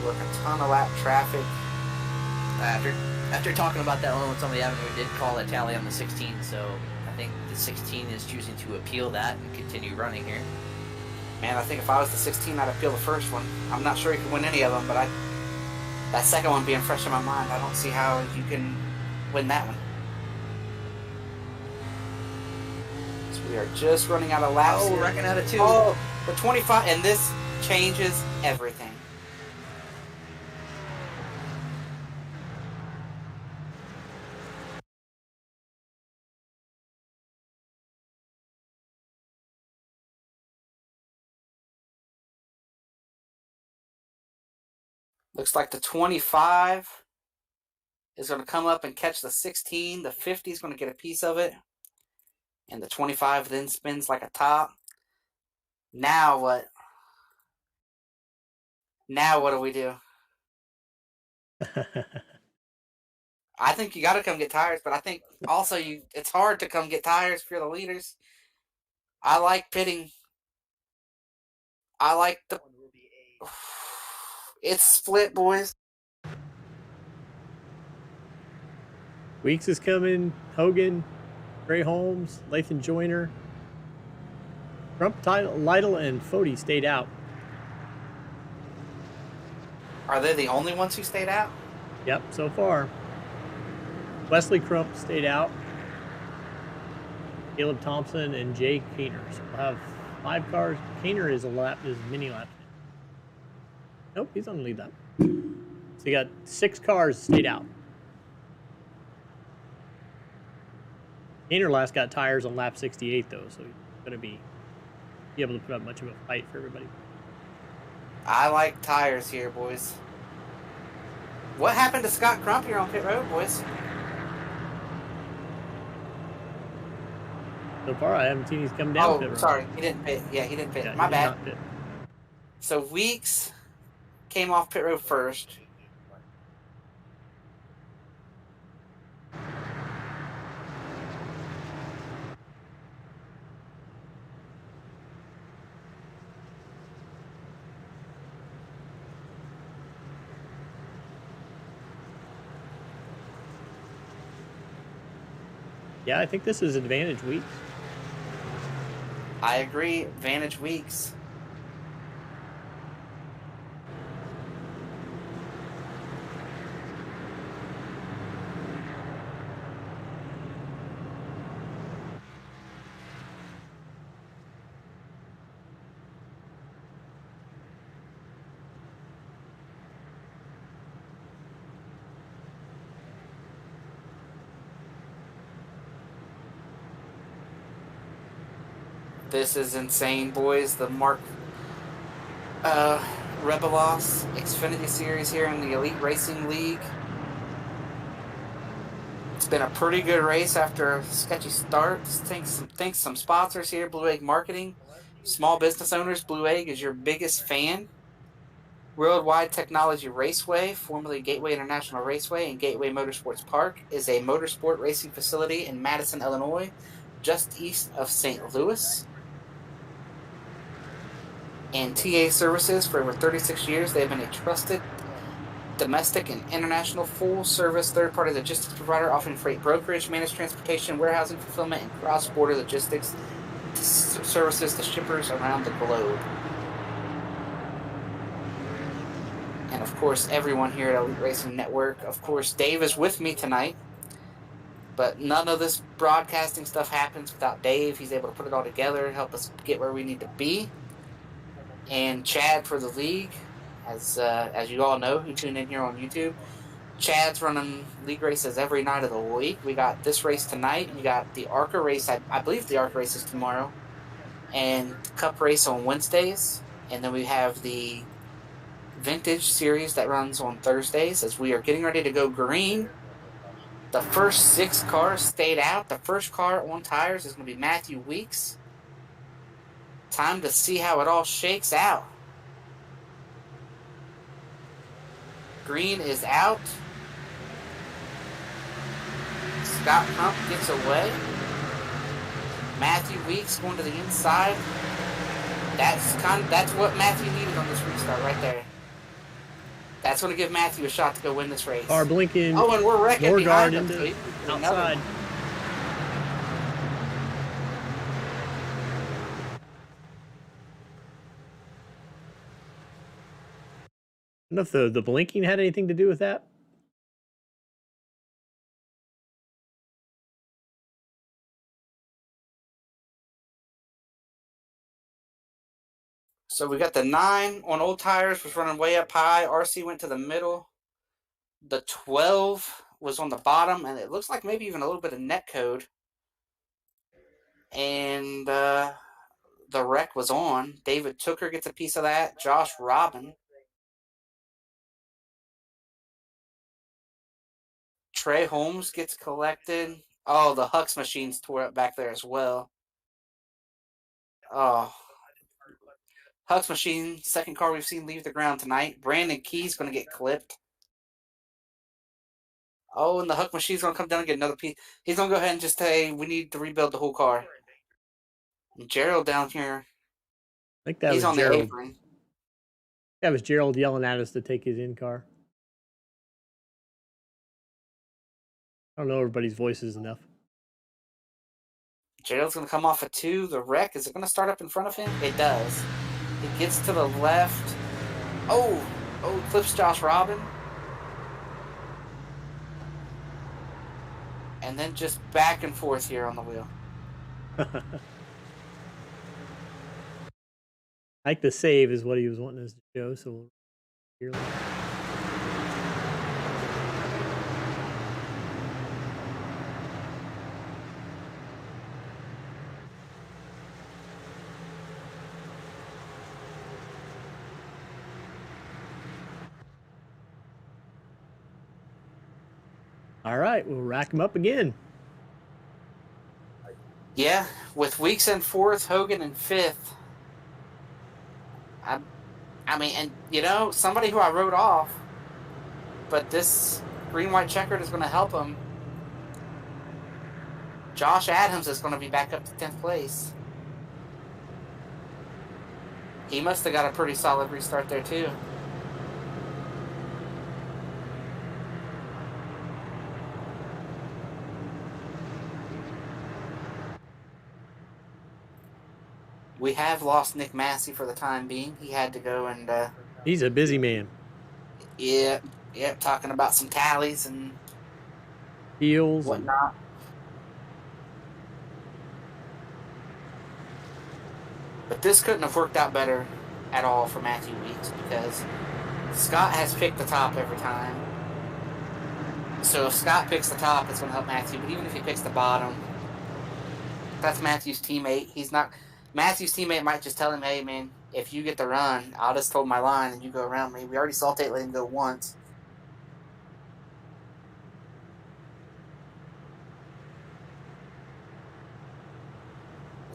work a ton of lap traffic. After talking about that one with somebody, we did call a tally on the 16, so I think the 16 is choosing to appeal that and continue running here. Man, I think if I was the 16, I'd appeal the first one. I'm not sure you can win any of them, but that second one being fresh in my mind, I don't see how you can win that one. So we are just running out of laps. Oh, we're wrecking out of 2. Oh, the 25, and this changes everything. Looks like the 25 is going to come up and catch the 16. The 50 is going to get a piece of it. And the 25 then spins like a top. Now what? Now what do we do? I think you got to come get tires, but I think also it's hard to come get tires if you're the leaders. I like pitting. I like the... It's split, boys. Weeks is coming. Hogan, Gray Holmes, Lathan Joyner. Crump, Lytle, and Fody stayed out. Are they the only ones who stayed out? Yep, so far. Wesley Crump stayed out. Caleb Thompson and Jay Kaner. So we'll have 5 cars. Kaner is mini lap. Nope, he's on the lead lap. So you got 6 cars stayed out. Kaner last got tires on lap 68 though, so he's gonna be able to put up much of a fight for everybody. I like tires here, boys. What happened to Scott Crump here on pit road, boys? So far, I haven't seen he's come down pit road. Sorry, he didn't pit. Yeah, he didn't pit. Yeah, My he did bad. not pit. So Weeks came off pit road first. Yeah, I think this is advantage Weeks. I agree. Advantage Weeks. This is insane, boys. The Mark Rebelos Xfinity Series here in the Elite Racing League. It's been a pretty good race after a sketchy start. Thanks some sponsors here. Blue Egg Marketing. Small business owners, Blue Egg is your biggest fan. Worldwide Technology Raceway, formerly Gateway International Raceway and Gateway Motorsports Park, is a motorsport racing facility in Madison, Illinois, just east of St. Louis. And TA Services, for over 36 years, they've been a trusted domestic and international full-service third-party logistics provider offering freight brokerage, managed transportation, warehousing, fulfillment, and cross-border logistics services to shippers around the globe. And, of course, everyone here at Elite Racing Network. Of course, Dave is with me tonight. But none of this broadcasting stuff happens without Dave. He's able to put it all together, help us get where we need to be. And Chad for the league, as you all know who tune in here on YouTube. Chad's running league races every night of the week. We got this race tonight. We got the ARCA race. I believe the ARCA race is tomorrow. And Cup race on Wednesdays. And then we have the Vintage Series that runs on Thursdays as we are getting ready to go green. The first 6 cars stayed out. The first car on tires is going to be Matthew Weeks. Time to see how it all shakes out. Green is out. Scott Crump gets away. Matthew Weeks going to the inside. That's what Matthew needed on this restart right there. That's going to give Matthew a shot to go win this race. Car blinking. Oh, and we're wrecking Norgard behind him. into Too. Another outside. one. I don't know if the blinking had anything to do with that. So we got the 9 on old tires was running way up high. RC went to the middle. The 12 was on the bottom, and it looks like maybe even a little bit of net code. And the wreck was on. David Tooker gets a piece of that. Josh Robin. Trey Holmes gets collected. Oh, the Hux machines tore up back there as well. Oh. Hux machine, second car we've seen leave the ground tonight. Brandon Key's going to get clipped. Oh, and the Huck machine's going to come down and get another piece. He's going to go ahead and just say, we need to rebuild the whole car. And Gerald down here, I think that he's was on Gerald. the apron. That was Gerald yelling at us to take his in car. I don't know everybody's voices enough. Gerald's going to come off a 2. The wreck, is it going to start up in front of him? It does. He gets to the left. Oh, clips Josh Robin. And then just back and forth here on the wheel. I think the save is what he was wanting us to show, so we'll hear that. All right, we'll rack them up again. Yeah, with Weeks in 4th, Hogan in 5th. I mean, and you know, somebody who I wrote off, but this green-white checkered is going to help him. Josh Adams is going to be back up to 10th place. He must have got a pretty solid restart there, too. We have lost Nick Massey for the time being. He had to go and... He's a busy man. Yeah, talking about some tallies and Heels. whatnot. But this couldn't have worked out better at all for Matthew Weeks because Scott has picked the top every time. So if Scott picks the top, it's going to help Matthew. But even if he picks the bottom, that's Matthew's teammate. He's not... Matthew's teammate might just tell him, hey, man, if you get the run, I'll just hold my line and you go around me. We already saw Tate let him go once.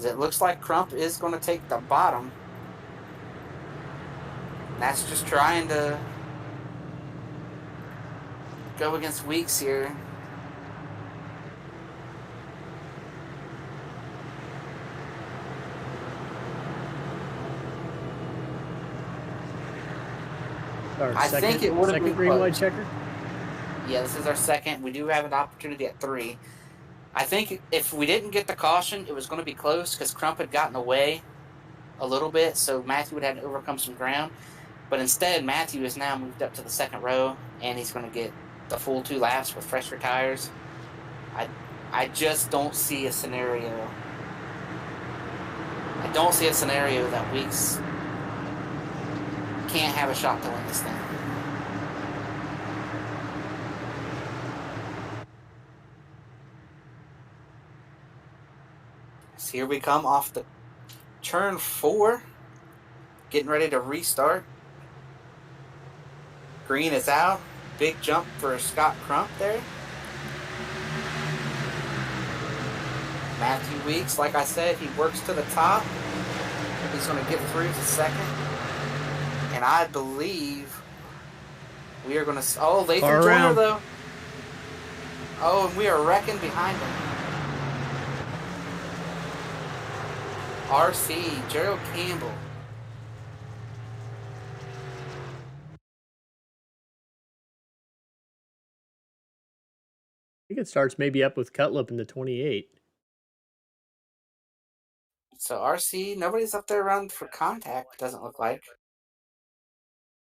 It looks like Crump is going to take the bottom. And that's just trying to go against Weeks here. I think it would have been green white checker. Yeah, this is our second. We do have an opportunity at 3. I think if we didn't get the caution, it was going to be close because Crump had gotten away a little bit, so Matthew would have to overcome some ground. But instead, Matthew has now moved up to the second row, and he's going to get the full 2 laps with fresher tires. I just don't see a scenario. I don't see a scenario that Weeks can't have a shot to win this thing. So here we come off the turn 4, getting ready to restart. Green is out. Big jump for Scott Crump there. Matthew Weeks, like I said, he works to the top. He's going to get through to second. And I believe we are going to... Oh, Latham Joyner, though. Oh, and we are wrecking behind him. RC, Gerald Campbell. think it starts maybe up with Cutlip in the 28. So RC, nobody's up there around for contact, doesn't look like.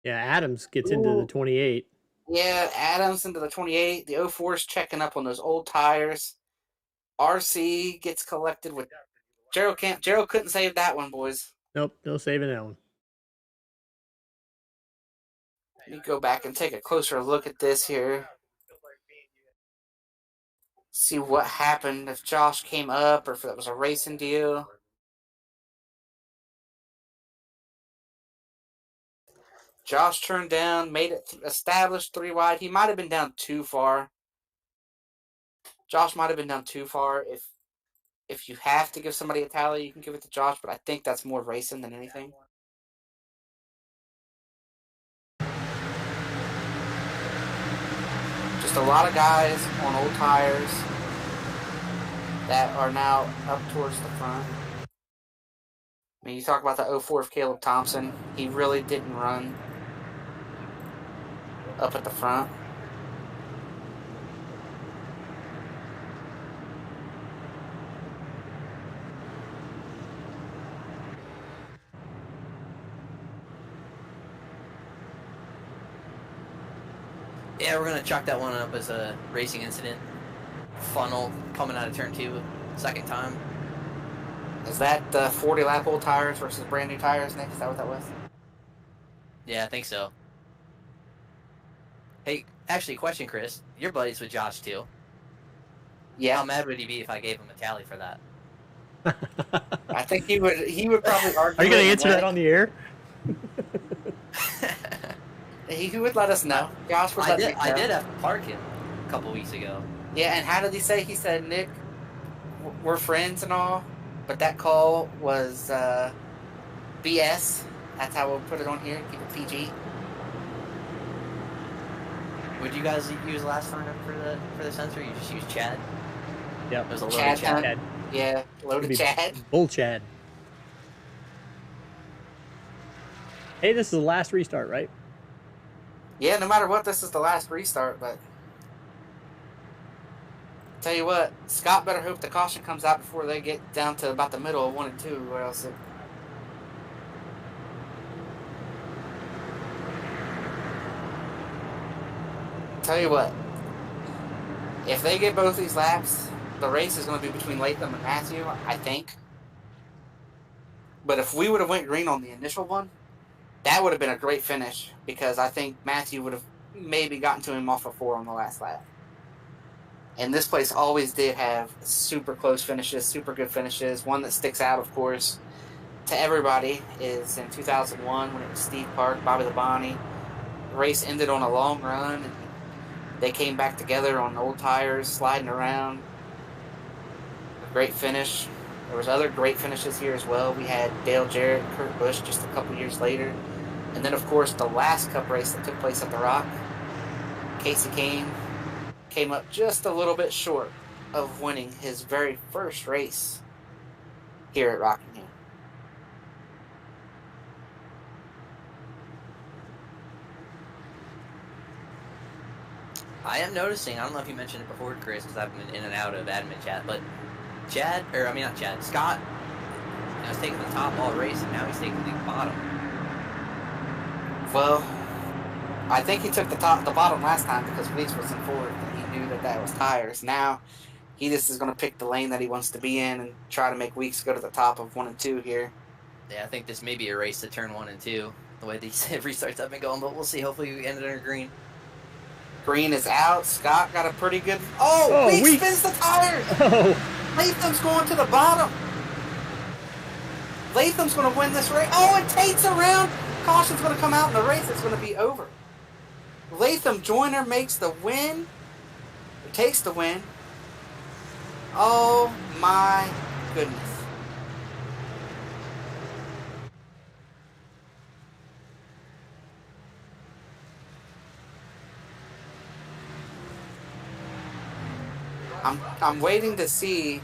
Yeah, Adams gets into the Ooh. 28. Yeah, Adams into the 28. The 04's checking up on those old tires. RC gets collected with Gerald Camp. Gerald couldn't save that one, boys. Nope, no saving that one. Let me go back and take a closer look at this here. See what happened, if Josh came up or if it was a racing deal. Josh turned down, made it established 3 wide. He might have been down too far. Josh might have been down too far. If you have to give somebody a tally, you can give it to Josh, but I think that's more racing than anything. Just a lot of guys on old tires that are now up towards the front. I mean, you talk about the 04 of Caleb Thompson. He really didn't run up at the front. Yeah, we're gonna chalk that one up as a racing incident. Funnel coming out of turn 2, second time. Is that the 40 lap old tires versus brand new tires, Nick? Is that what that was? Yeah, I think so. Hey, actually, question, Chris. You're buddies with Josh too. Yeah. How mad would he be if I gave him a tally for that? I think he would probably argue. Are you going to answer that on the air? He would let us know. Josh would let Nick know. I did have to park him a couple weeks ago. Yeah, and how did he say? He said, Nick, we're friends and all, but that call was BS. That's how we'll put it on here. Keep it PG. Would you guys use last time for the sensor? You just use Chad? Yep. It was a loaded Chad. Chad. Yeah, loaded Chad. Bull Chad. Hey, this is the last restart, right? Yeah, no matter what, this is the last restart, but tell you what, Scott better hope the caution comes out before they get down to about the middle of 1 and 2, or else it... Tell you what, if they get both these laps, the race is going to be between Latham and Matthew, I think. But if we would have went green on the initial one, that would have been a great finish, because I think Matthew would have maybe gotten to him off of 4 on the last lap. And this place always did have super close finishes, super good finishes. One that sticks out, of course, to everybody is in 2001 when it was Steve Park, Bobby Labonte. The race ended on a long run, and they came back together on old tires, sliding around. A great finish. There was other great finishes here as well. We had Dale Jarrett, Kurt Busch just a couple years later. And then, of course, the last Cup race that took place at the Rock, Casey Kane came up just a little bit short of winning his very first race here at Rockingham. I am noticing, I don't know if you mentioned it before, Chris, because I've been in and out of admin chat, but Scott was taking the top all race, and now he's taking the bottom. Well, I think he took the bottom last time because Weeks was in fourth, and he knew that was tires. Now, he just is going to pick the lane that he wants to be in and try to make Weeks go to the top of 1 and 2 here. Yeah, I think this may be a race to turn 1 and 2, the way these restarts have been going, but we'll see. Hopefully we end it under green. Green is out. Scott got a pretty good... Oh, Weeks spins the tires! Oh. Latham's going to the bottom. Latham's going to win this race. Oh, and Tate's around. Caution's going to come out and the race is going to be over. Latham Joyner makes the win. Or takes the win. Oh my goodness. I'm waiting to see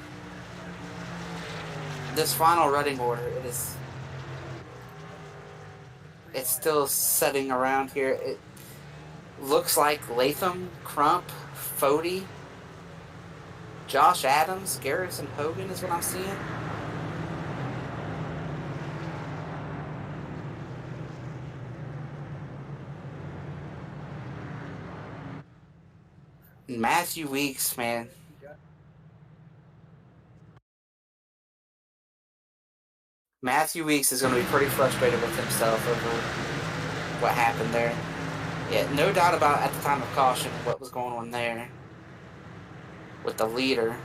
this final running order. It's still setting around here. It looks like Latham, Crump, Fody, Josh Adams, Garrison Hogan is what I'm seeing. Matthew Weeks, man. Matthew Weeks is going to be pretty frustrated with himself over what happened there. Yeah, no doubt about at the time of caution what was going on there with the leader.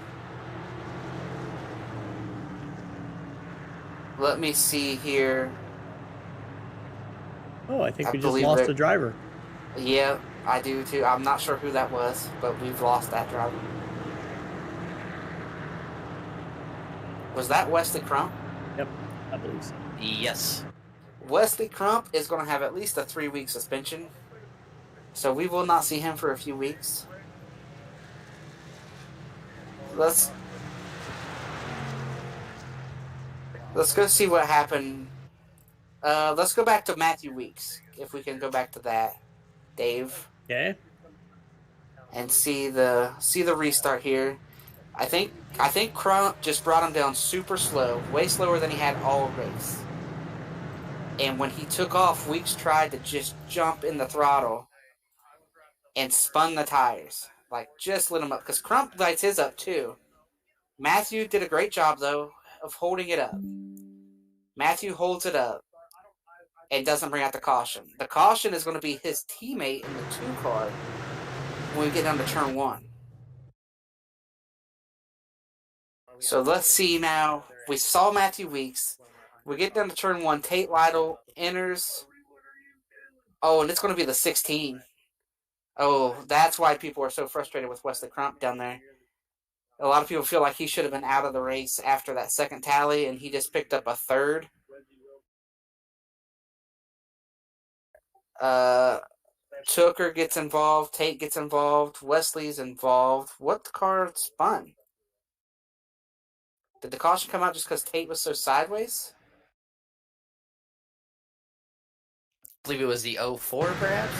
Let me see here. Oh, I think we just lost a driver. Yeah, I do too. I'm not sure who that was, but we've lost that driver. Was that Wesley Crump? Yep, I believe so. Yes. Wesley Crump is going to have at least a 3-week suspension, so we will not see him for a few weeks. Let's go see what happened. Let's go back to Matthew Weeks, if we can go back to that, Dave. Okay. And see the restart here. I think Crump just brought him down super slow, way slower than he had all race. And when he took off, Weeks tried to just jump in the throttle and spun the tires. Like, just lit him up. Because Crump lights his up, too. Matthew did a great job, though, of holding it up. Matthew holds it up and doesn't bring out the caution. The caution is going to be his teammate in the 2 car when we get down to turn 1. So let's see now. We saw Matthew Weeks. We get down to turn 1. Tate Lytle enters. Oh, and it's going to be the 16. Oh, that's why people are so frustrated with Wesley Crump down there. A lot of people feel like he should have been out of the race after that second tally, and he just picked up a 3rd. Tooker gets involved. Tate gets involved. Wesley's involved. What car spun? Did the caution come out just because Tate was so sideways? I believe it was the 04, perhaps?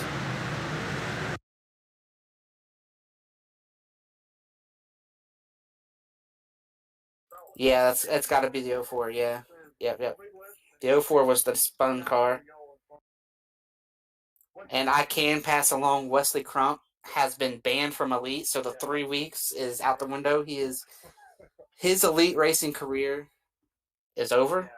Yeah, it's got to be the 04, yeah. Yep. The 04 was the spun car. And I can pass along Wesley Crump has been banned from Elite, so the 3 weeks is out the window. His Elite racing career is over.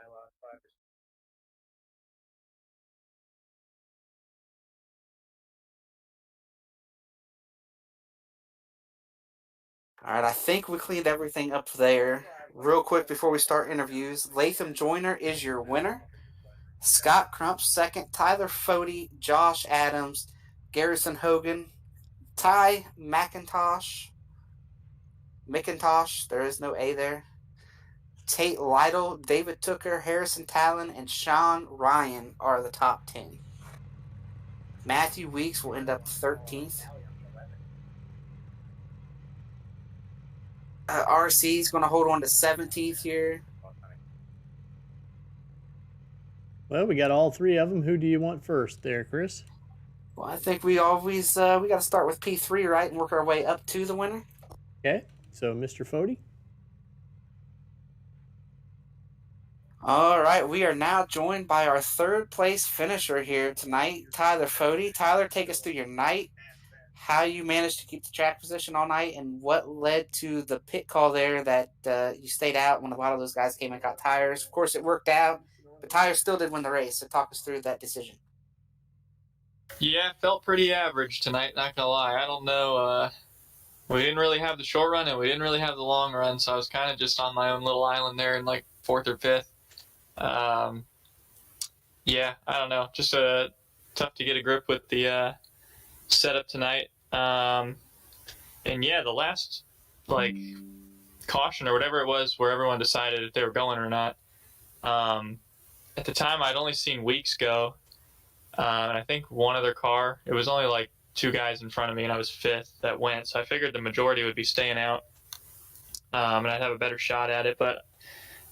All right, I think we cleaned everything up there. Real quick before we start interviews, Latham Joyner is your winner. Scott Crump second. Tyler Fody, Josh Adams, Garrison Hogan, Ty McIntosh, there is no A there. Tate Lytle, David Tooker, Harrison Talon, and Sean Ryan are the top 10. Matthew Weeks will end up 13th. RC is going to hold on to 17th here. Well, we got all 3 of them. Who do you want first there, Chris? Well, I think we always we got to start with P3, right, and work our way up to the winner. Okay, so Mr. Fody. All right, we are now joined by our 3rd place finisher here tonight, Tyler Fody. Tyler, take us through your night, how you managed to keep the track position all night, and what led to the pit call there that you stayed out when a lot of those guys came and got tires. Of course, it worked out, but Tyler still did win the race, so talk us through that decision. Yeah, felt pretty average tonight, not gonna lie. I don't know, we didn't really have the short run and we didn't really have the long run, so I was kind of just on my own little island there in like 4th or 5th. Yeah, I don't know, just tough to get a grip with the setup tonight. And yeah, the last caution or whatever it was where everyone decided if they were going or not. At the time, I'd only seen Weeks go. And I think one other car, it was only like 2 guys in front of me, and I was 5th that went. So I figured the majority would be staying out, and I'd have a better shot at it. But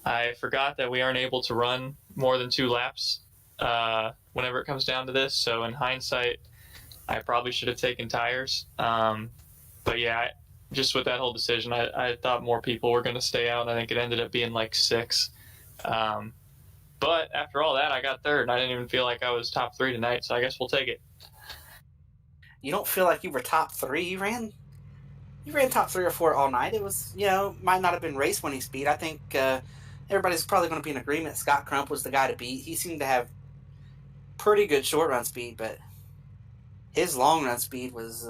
I forgot that we aren't able to run more than 2 laps whenever it comes down to this. So in hindsight, I probably should have taken tires. But yeah, just with that whole decision, I thought more people were going to stay out, and I think it ended up being like 6. But after all that, I got third, and I didn't even feel like I was top 3 tonight, so I guess we'll take it. You don't feel like you were top 3? You ran top 3 or 4 all night. It was, might not have been race winning speed. I think everybody's probably going to be in agreement. Scott Crump was the guy to beat. He seemed to have pretty good short run speed, but his long run speed was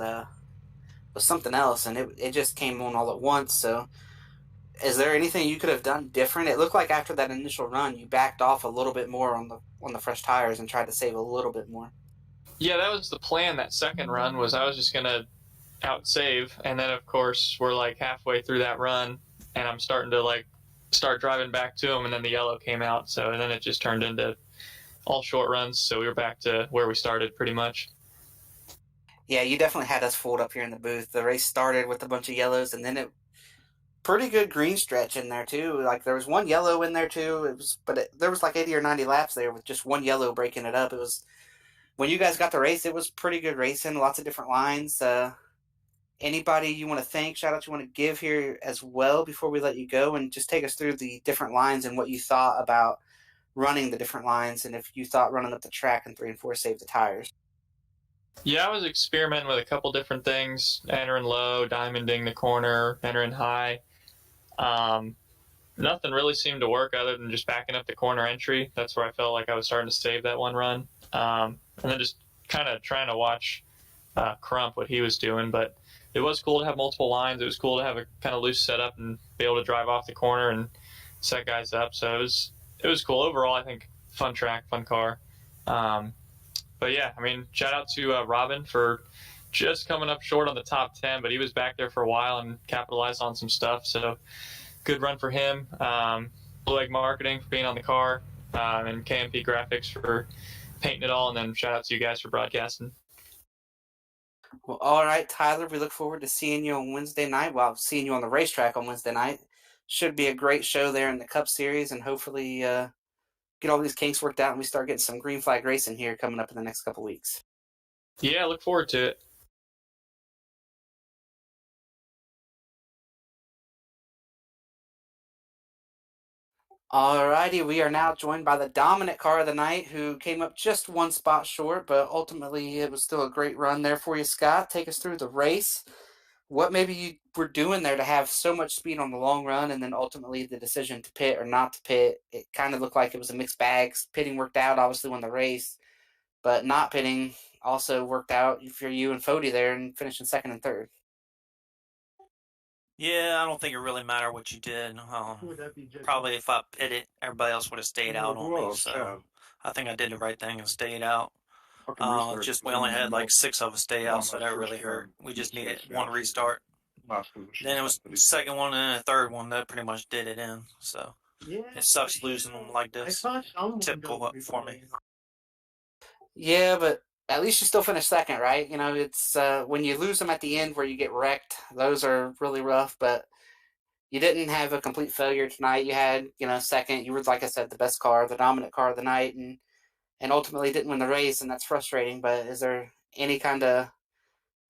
something else, and it just came on all at once. So, is there anything you could have done different? It looked like after that initial run, you backed off a little bit more on the fresh tires and tried to save a little bit more. Yeah, that was the plan. That second run was I was just gonna out save, and then of course we're like halfway through that run, and I'm starting to start driving back to him, and then the yellow came out. So and then it just turned into all short runs. So we were back to where we started pretty much. Yeah, you definitely had us fooled up here in the booth. The race started with a bunch of yellows, and then pretty good green stretch in there too. Like there was one yellow in there too. There was like 80 or 90 laps there with just one yellow breaking it up. It was when you guys got the race. It was pretty good racing. Lots of different lines. Anybody you want to thank? Shout out you want to give here as well before we let you go, and just take us through the different lines and what you thought about running the different lines, and if you thought running up the track in 3 and 4 saved the tires. Yeah, I was experimenting with a couple different things, entering low, diamonding the corner, entering high. Nothing really seemed to work other than just backing up the corner entry. That's where I felt like I was starting to save that one run. And then just kind of trying to watch Crump, what he was doing. But it was cool to have multiple lines. It was cool to have a kind of loose setup and be able to drive off the corner and set guys up. So it was cool. Overall, I think fun track, fun car. But yeah, I mean, shout out to Robin for just coming up short on the top 10, but he was back there for a while and capitalized on some stuff. So good run for him. Blue Egg Marketing for being on the car, and KMP Graphics for painting it all. And then shout out to you guys for broadcasting. Well, all right, Tyler, we look forward to seeing you on Wednesday night. Well, seeing you on the racetrack on Wednesday night. Should be a great show there in the Cup Series, and hopefully get all these kinks worked out and we start getting some green flag racing here coming up in the next couple weeks. Yeah, look forward to it. Alrighty, we are now joined by the dominant car of the night, who came up just one spot short, but ultimately it was still a great run there for you, Scott. Take us through the race. What maybe you were doing there to have so much speed on the long run, and then ultimately the decision to pit or not to pit. It kind of looked like it was a mixed bag. Pitting worked out, obviously, won the race, but not pitting also worked out for you and Fody there and finishing second and third. Yeah, I don't think it really mattered what you did. Probably if I pitted, everybody else would have stayed out on me. So I think I did the right thing and stayed out. Just we only had like 6 of us stay out, so that really hurt. We just needed one restart. Then it was the second one and the third one that pretty much did it in. So it sucks losing them like this. Typical for me. Yeah, but at least you still finished second, right? It's when you lose them at the end where you get wrecked, those are really rough, but you didn't have a complete failure tonight. You had, second. You were, like I said, the best car, the dominant car of the night, and ultimately didn't win the race, and that's frustrating. But is there any kind of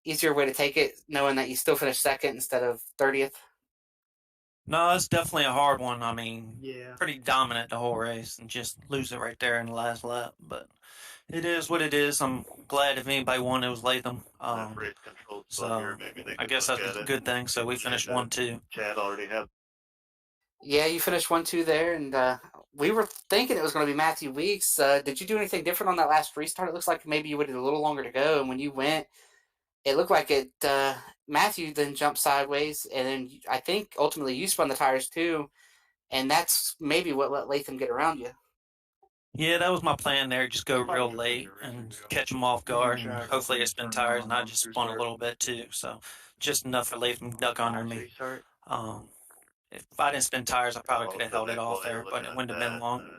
easier way to take it, knowing that you still finished second instead of 30th? No, it's definitely a hard one. I mean, pretty dominant the whole race, and just lose it right there in the last lap. But it is what it is. I'm glad if anybody won, it was Latham. So I guess that's a good thing. So we finished 1-2. Chad already had. Yeah, you finished 1-2 there, and we were thinking it was going to be Matthew Weeks. Did you do anything different on that last restart? It looks like maybe you waited a little longer to go, and when you went, it looked like Matthew then jumped sideways, and then I think ultimately you spun the tires too, and that's maybe what let Latham get around you. Yeah, that was my plan there. Just go real late and catch them off guard, and hopefully they spin tires, and I just spun a little bit too. So just enough for Latham to duck under me. If I didn't spin tires, I probably could have held it off there, but it wouldn't have been long.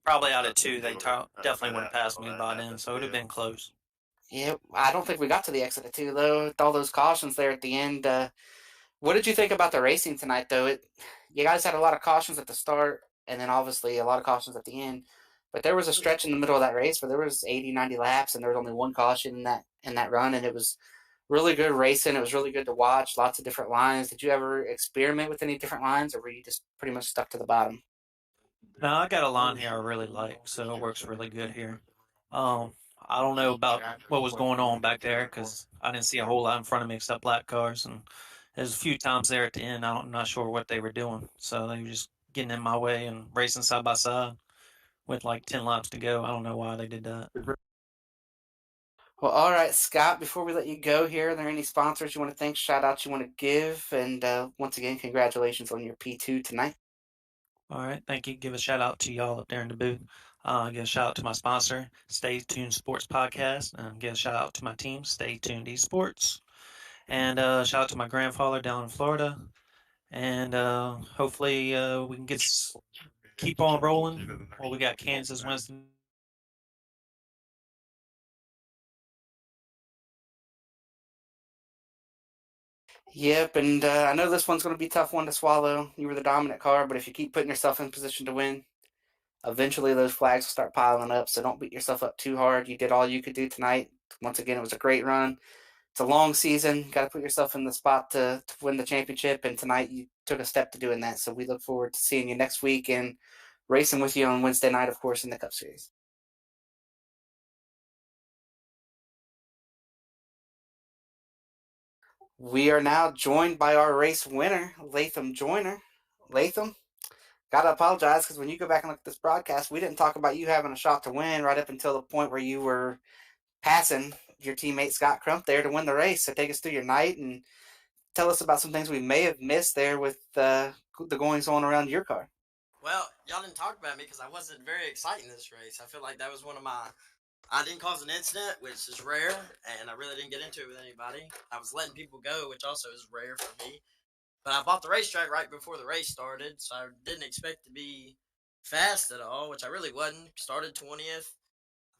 Probably out of 2, they definitely would have passed me by then, so it would have been close. Yeah, I don't think we got to the exit at 2, though, with all those cautions there at the end. What did you think about the racing tonight, though? You guys had a lot of cautions at the start, and then obviously a lot of cautions at the end. But there was a stretch in the middle of that race where there was 80, 90 laps, and there was only one caution in that run, and it was really good racing. It was really good to watch. Lots of different lines. Did you ever experiment with any different lines, or were you just pretty much stuck to the bottom? No, I got a line here I really like, so it works really good here. Um, I don't know about what was going on back there because I didn't see a whole lot in front of me except black cars, and there's a few times there at the end. I'm not sure what they were doing, so they were just getting in my way and racing side by side with like 10 laps to go. I don't know why they did that. Well, all right, Scott, before we let you go here, are there any sponsors you want to thank, shout outs you want to give? And once again, congratulations on your P2 tonight. All right, thank you. Give a shout out to y'all up there in the booth. Give a shout out to my sponsor, Stay Tuned Sports Podcast, and give a shout out to my team, Stay Tuned Esports, and shout out to my grandfather down in Florida. And hopefully we can keep on rolling. Well, we got Kansas Wednesday. Yep, and I know this one's going to be a tough one to swallow. You were the dominant car, but if you keep putting yourself in position to win, eventually those flags will start piling up. So don't beat yourself up too hard. You did all you could do tonight. Once again, it was a great run. It's a long season. Got to put yourself in the spot to win the championship. And tonight you took a step to doing that. So we look forward to seeing you next week and racing with you on Wednesday night, of course, in the Cup Series. We are now joined by our race winner, Latham Joyner. Latham, gotta apologize because when you go back and look at this broadcast, we didn't talk about you having a shot to win right up until the point where you were passing your teammate Scott Crump there to win the race. So take us through your night and tell us about some things we may have missed there with the goings on around your car. Well, y'all didn't talk about me because I wasn't very excited in this race. I feel like that was one of my. I didn't cause an incident, which is rare, and I really didn't get into it with anybody. I was letting people go, which also is rare for me. But I bought the racetrack right before the race started, so I didn't expect to be fast at all, which I really wasn't. Started 20th.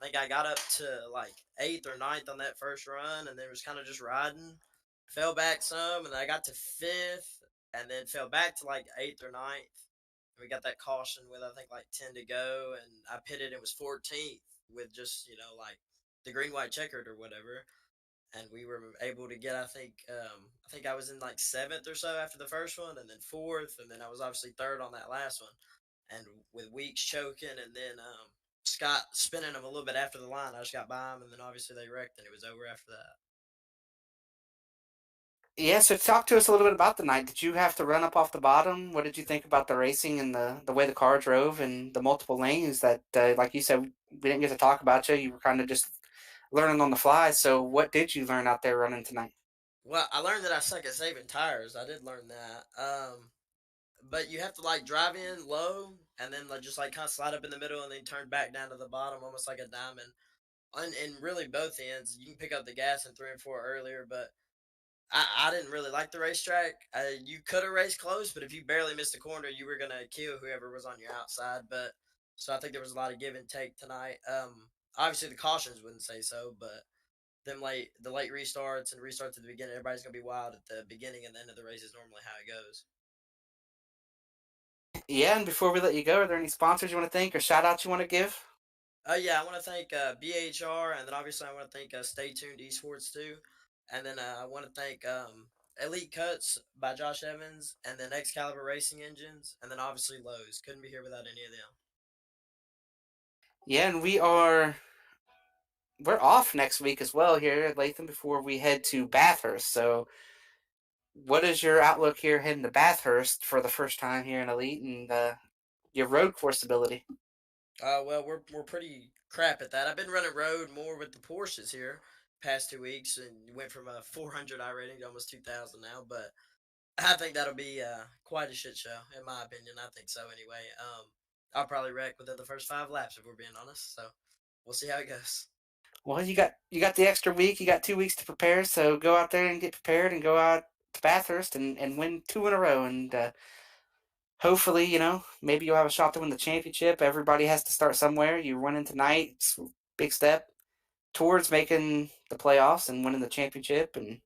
I think I got up to like 8th or 9th on that first run, and then was kind of just riding. Fell back some, and then I got to 5th, and then fell back to like 8th or 9th. We got that caution with I think like 10 to go, and I pitted. It was 14th with just like the green white checkered or whatever, and we were able to get I think I was in like 7th or so after the first one, and then 4th, and then I was obviously 3rd on that last one, and with Weeks choking, and then Scott spinning him a little bit after the line, I just got by him, and then obviously they wrecked, and it was over after that. Yeah, so talk to us a little bit about the night. Did you have to run up off the bottom? What did you think about the racing and the way the car drove and the multiple lanes that, like you said, we didn't get to talk about you. You were kind of just learning on the fly. So what did you learn out there running tonight? Well, I learned that I suck at saving tires. I did learn that. But you have to like drive in low and then like just like kind of slide up in the middle and then turn back down to the bottom, almost like a diamond. And really both ends, you can pick up the gas in 3 and 4 earlier, but I didn't really like the racetrack. You could have raced close, but if you barely missed a corner, you were gonna kill whoever was on your outside. But so I think there was a lot of give and take tonight. Obviously the cautions wouldn't say so, but the late restarts and restarts at the beginning, everybody's gonna be wild at the beginning and the end of the race is normally how it goes. Yeah, and before we let you go, are there any sponsors you want to thank or shout outs you want to give? Yeah, I want to thank BHR, and then obviously I want to thank Stay Tuned Esports too, and then I want to thank Elite Cuts by Josh Evans, and then Excalibur Racing Engines, and then obviously Lowe's. Couldn't be here without any of them. Yeah, and we're off next week as well here at Latham before we head to Bathurst. So what is your outlook here heading to Bathurst for the first time here in Elite and your road course ability? Well, we're pretty crap at that. I've been running road more with the Porsches here past 2 weeks, and went from a 400 I rating to almost 2,000 now. But I think that'll be quite a shit show, in my opinion. I think so anyway. I'll probably wreck within the first 5 laps if we're being honest. So we'll see how it goes. Well, you got the extra week. You got 2 weeks to prepare. So go out there and get prepared and go out to Bathurst and win 2 in a row. And hopefully, maybe you'll have a shot to win the championship. Everybody has to start somewhere. You're winning tonight. It's a big step towards making the playoffs and winning the championship. And,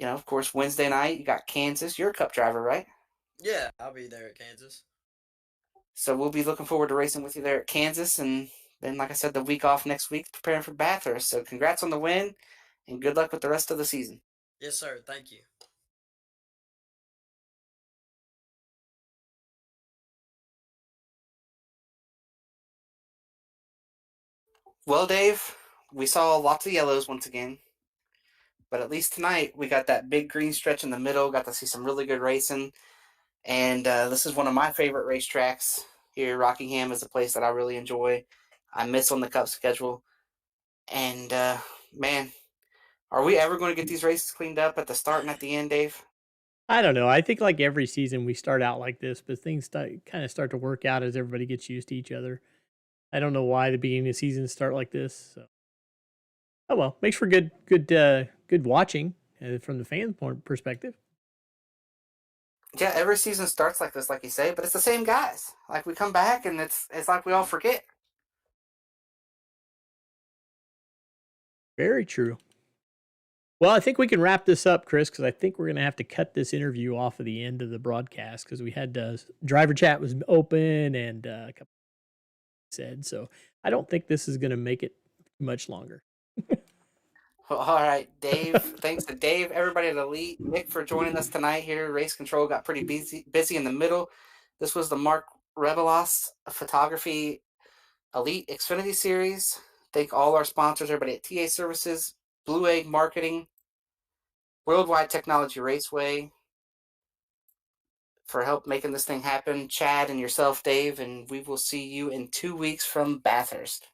of course, Wednesday night, you got Kansas. You're a Cup driver, right? Yeah, I'll be there at Kansas. So we'll be looking forward to racing with you there at Kansas. And then, like I said, the week off next week, preparing for Bathurst. So congrats on the win. and good luck with the rest of the season. Yes, sir. Thank you. Well, Dave, we saw lots of yellows once again, but at least tonight we got that big green stretch in the middle. Got to see some really good racing, and this is one of my favorite racetracks here. Rockingham is a place that I really enjoy. I miss on the Cup schedule, and man, are we ever going to get these races cleaned up at the start and at the end, Dave? I don't know. I think like every season we start out like this, but things kind of start to work out as everybody gets used to each other. I don't know why the beginning of the season start like this. So. Oh well, makes for good watching from the fan perspective. Yeah, every season starts like this, like you say, but it's the same guys. Like we come back and it's like we all forget. Very true. Well, I think we can wrap this up, Chris, because I think we're going to have to cut this interview off of the end of the broadcast because we had driver chat was open and a couple said. So I don't think this is going to make it much longer. Well, all right, Dave. Thanks to Dave, everybody at Elite, Nick for joining us tonight here. Race Control got pretty busy in the middle. This was the Mark Rebelos Photography Elite Xfinity Series. Thank all our sponsors, everybody at TA Services, Blue Egg Marketing, Worldwide Technology Raceway for help making this thing happen. Chad and yourself, Dave, and we will see you in 2 weeks from Bathurst.